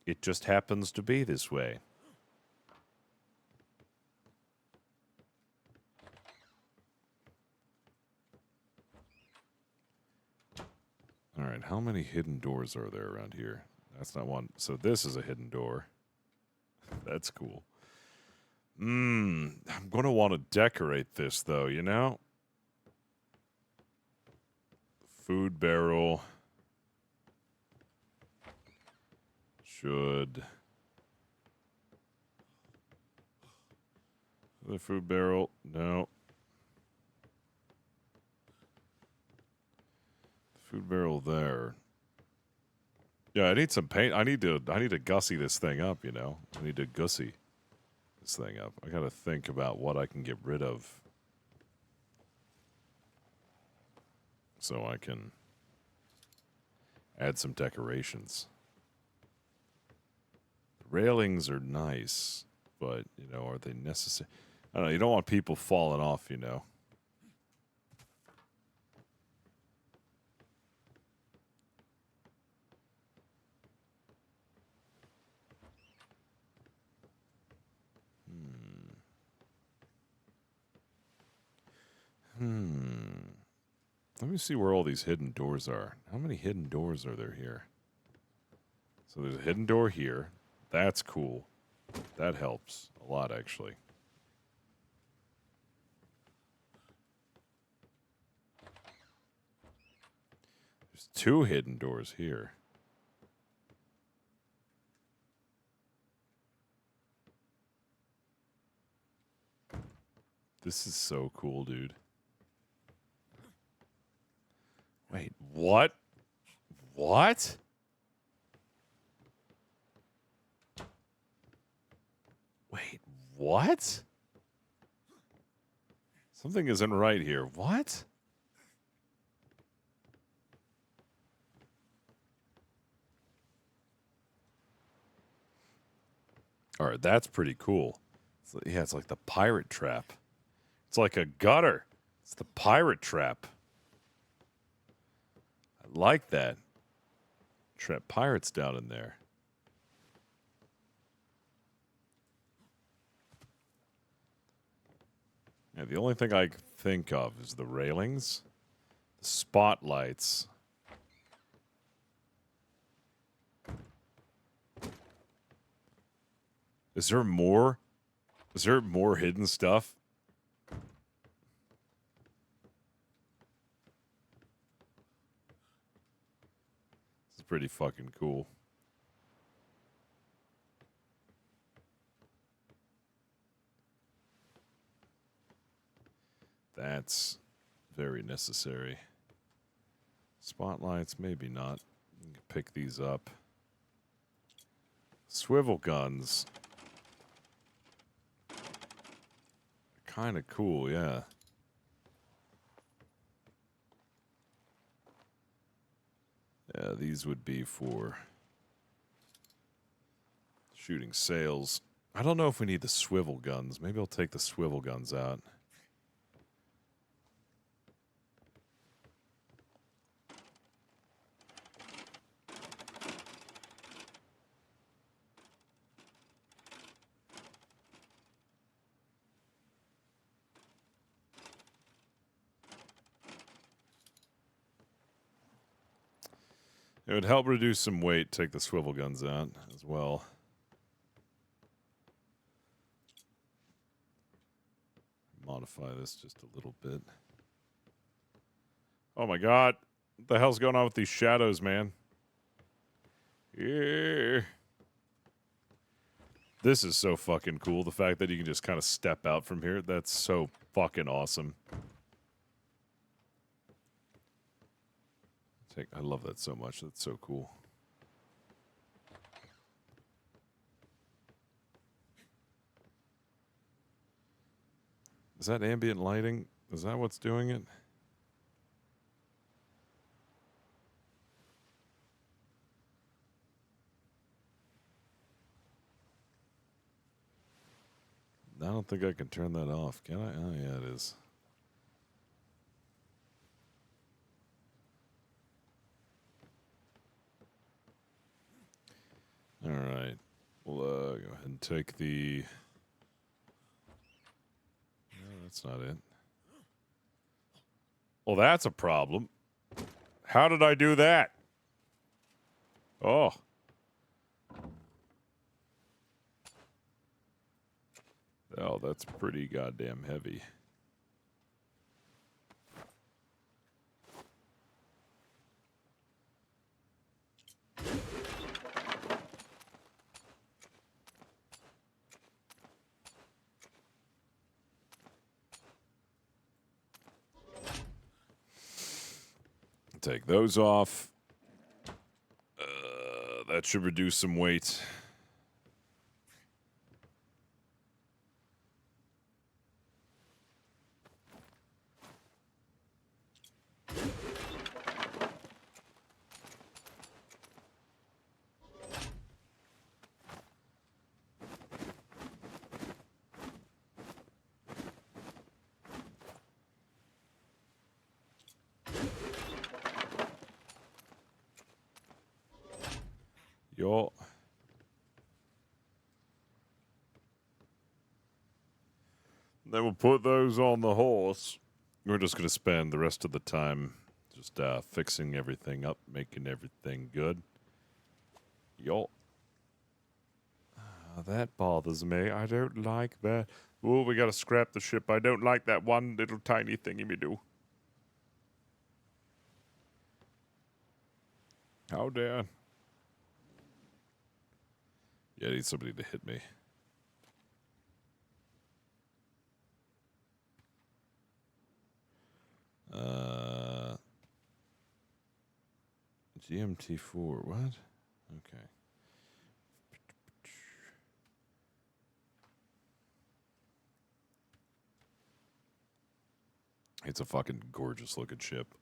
it just happens to be this way. Alright, how many hidden doors are there around here? That's not one. So this is a hidden door. That's cool. I'm going to want to decorate this, though, you know? Food barrel. Should. The food barrel. No. Food barrel there. Yeah, I need some paint. I need to gussy this thing up, you know? I need to gussy this thing up. I gotta think about what I can get rid of. So I can add some decorations. Railings are nice, but, you know, are they necessary? I don't know, you don't want people falling off, you know? Let me see where all these hidden doors are. How many hidden doors are there here? So there's a hidden door here. That's cool. That helps a lot, actually. There's 2 hidden doors here. This is so cool, dude. Wait, what? What? Wait, what? Something isn't right here. What? All right, that's pretty cool. Yeah, it's like the pirate trap. It's like a gutter. It's the pirate trap. I like that. Trap pirates down in there. Yeah, the only thing I can think of is the railings, the spotlights. Is there more? Is there more hidden stuff? This is pretty fucking cool. That's very necessary. Spotlights, maybe not. You can pick these up. Swivel guns. Kind of cool, yeah. Yeah, these would be for shooting sails. I don't know if we need the swivel guns. Maybe I'll take the swivel guns out. It would help reduce some weight, take the swivel guns out as well. Modify this just a little bit. Oh my god. What the hell's going on with these shadows, man? Yeah. This is so fucking cool. The fact that you can just kind of step out from here. That's so fucking awesome. I love that so much. That's so cool. Is that ambient lighting? Is that what's doing it? I don't think I can turn that off, can I? Oh, yeah, it is. All right. We'll go ahead and take the... No, that's not it. Well, that's a problem. How did I do that? Oh. Oh, that's pretty goddamn heavy. Take those off. That should reduce some weight. Yo. Then we'll put those on the horse. We're just going to spend the rest of the time just fixing everything up, making everything good. Yo. That bothers me. I don't like that. Oh, we got to scrap the ship. I don't like that one little tiny thingy me do. How dare. Yeah, I need somebody to hit me. GMT4, what? Okay. It's a fucking gorgeous looking ship.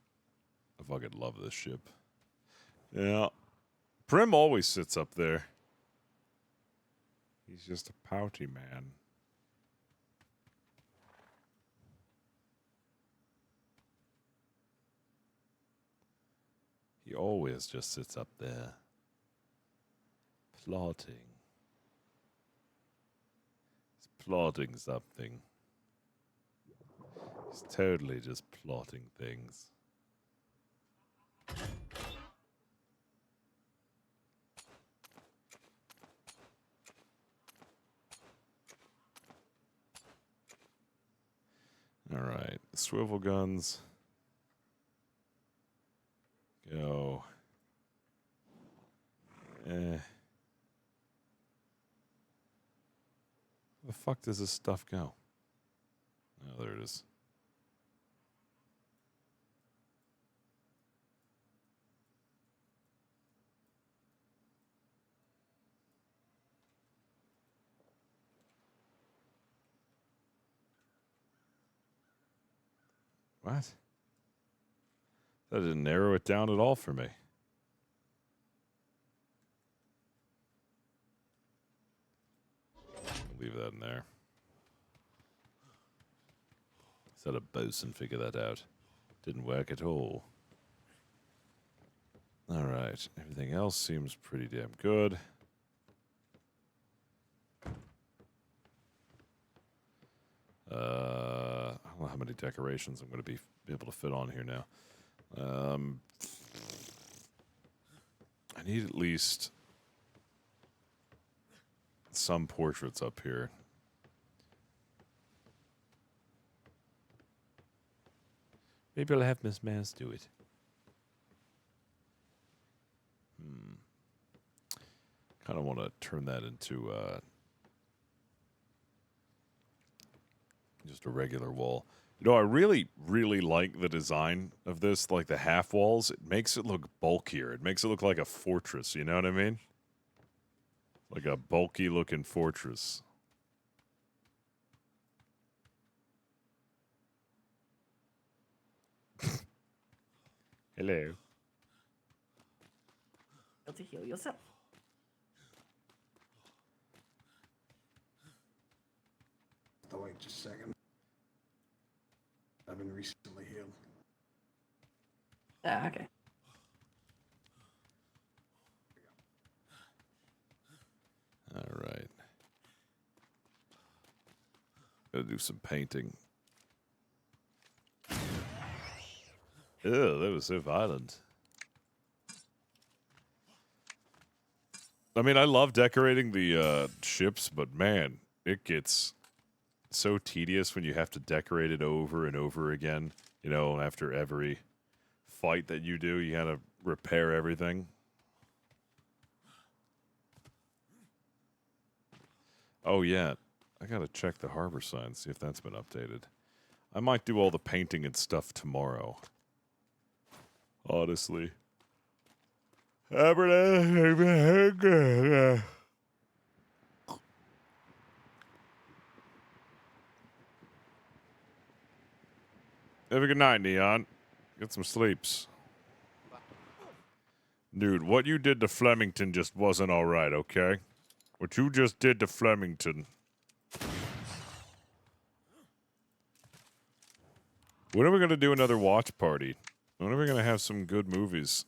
I fucking love this ship. Yeah. Prim always sits up there. He's just a pouty man. He always just sits up there. Plotting. He's plotting something. He's totally just plotting things. All right, swivel guns. Go. Where the fuck does this stuff go? Oh, there it is. What? That didn't narrow it down at all for me. Leave that in there. Set a bosun figure that out. Didn't work at all. All right. Everything else seems pretty damn good. I don't know how many decorations I'm going to be able to fit on here now. need at least some portraits up here. Maybe I'll have Miss Maz do it. Kind of want to turn that into just a regular wall. You know, I really, really like the design of this, like the half walls. It makes it look bulkier. It makes it look like a fortress, you know what I mean? Like a bulky looking fortress. Hello. To heal yourself. Oh, wait just a second. I've been recently healed. Ah, okay. All right. Gotta do some painting. Ew, that was so violent. I mean, I love decorating the ships, but man, it gets so tedious when you have to decorate it over and over again. You know, after every fight that you do, you gotta repair everything. Oh, yeah. I gotta check the harbor sign, see if that's been updated. I might do all the painting and stuff tomorrow. Honestly. Have a good night, Neon. Get some sleeps. Dude, what you did to Flemington just wasn't alright, okay? What you just did to Flemington. When are we going to do another watch party? When are we going to have some good movies?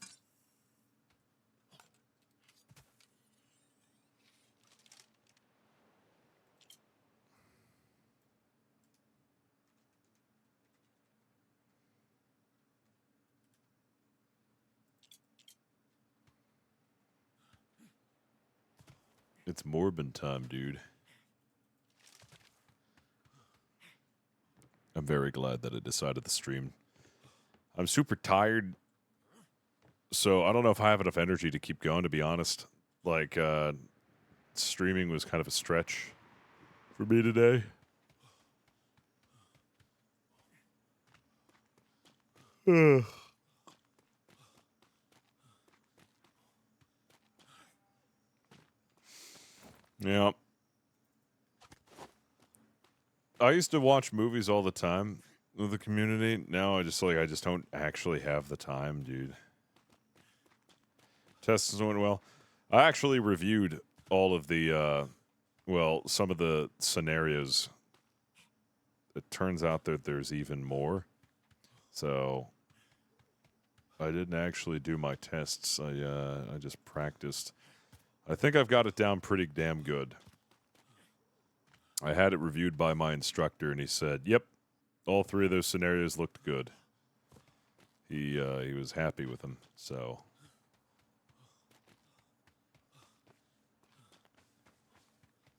It's Morbin time, dude. I'm very glad that I decided to stream. I'm super tired, so I don't know if I have enough energy to keep going, to be honest. Like, streaming was kind of a stretch for me today. Ugh. Yeah. I used to watch movies all the time with the community. Now I just don't actually have the time, dude. Tests went well. I actually reviewed all of the some of the scenarios. It turns out that there's even more. So I didn't actually do my tests. I just practiced. I think I've got it down pretty damn good. I had it reviewed by my instructor, and he said, "Yep, all three of those scenarios looked good." He was happy with them. So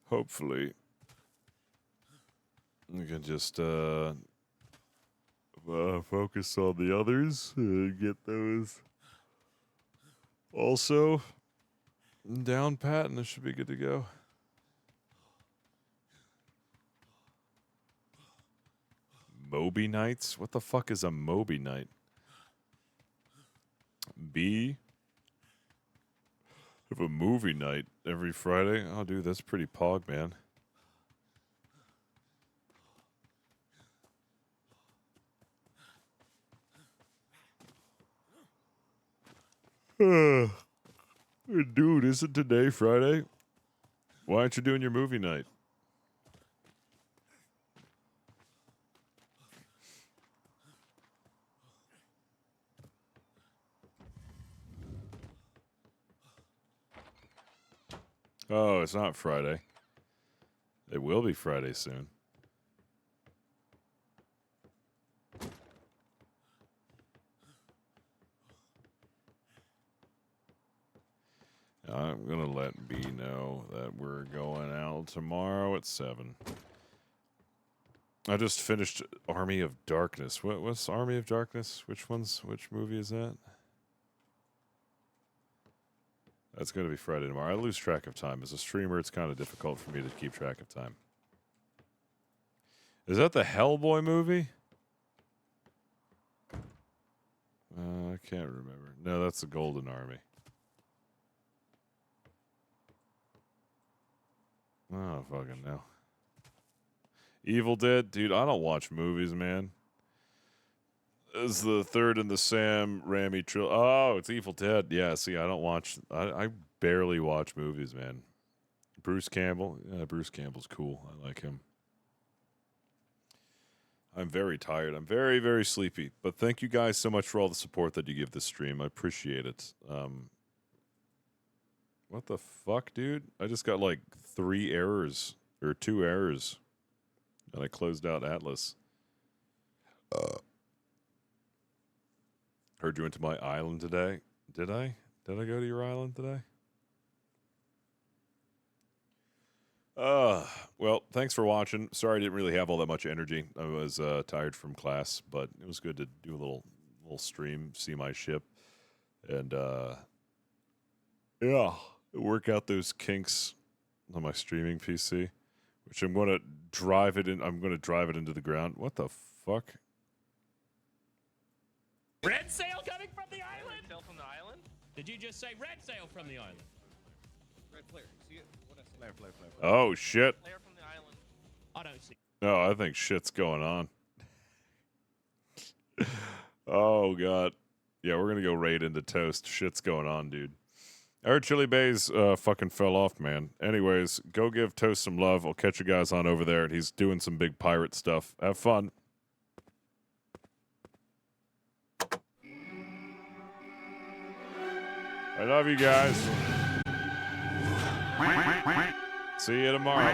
hopefully we can just focus on the others and get those also down pat, and this should be good to go. Moby nights? What the fuck is a Moby night? B? Have a movie night every Friday? Oh, dude, that's pretty pog, man. Dude, isn't today Friday? Why aren't you doing your movie night? Oh, it's not Friday. It will be Friday soon. I'm gonna let B know that we're going out tomorrow at 7. I just finished Army of Darkness. What's Army of Darkness? Which movie is that? That's gonna be Friday tomorrow. I lose track of time. As a streamer, it's kind of difficult for me to keep track of time. Is that the Hellboy movie? I can't remember. No, that's the Golden Army. I don't fucking know. Evil Dead? Dude, I don't watch movies, man. It's the third in the Sam Raimi trilogy. Oh, it's Evil Dead. Yeah, see, I don't watch... I barely watch movies, man. Bruce Campbell? Yeah, Bruce Campbell's cool. I like him. I'm very tired. I'm very, very sleepy. But thank you guys so much for all the support that you give this stream. I appreciate it. What the fuck, dude? I just got like 3 errors. Or 2 errors. And I closed out Atlas. Heard you went to my island today. Did I? Did I go to your island today? Well, thanks for watching. Sorry I didn't really have all that much energy. I was tired from class, but it was good to do a little stream, see my ship, and yeah, work out those kinks on my streaming PC, which I'm gonna drive it in. I'm gonna drive it into the ground. What the fuck? Red sail coming from the island. Red sail from the island? Did you just say red sail from the island? Red flare. See it? What I say? Flare. Oh shit! Flare from the island. I don't see. No, I think shit's going on. Oh god, yeah, we're gonna go right into toast. Shit's going on, dude. I heard Chili Bays fucking fell off, man. Anyways, go give Toast some love. I'll catch you guys on over there, and he's doing some big pirate stuff. Have fun. I love you guys. See you tomorrow.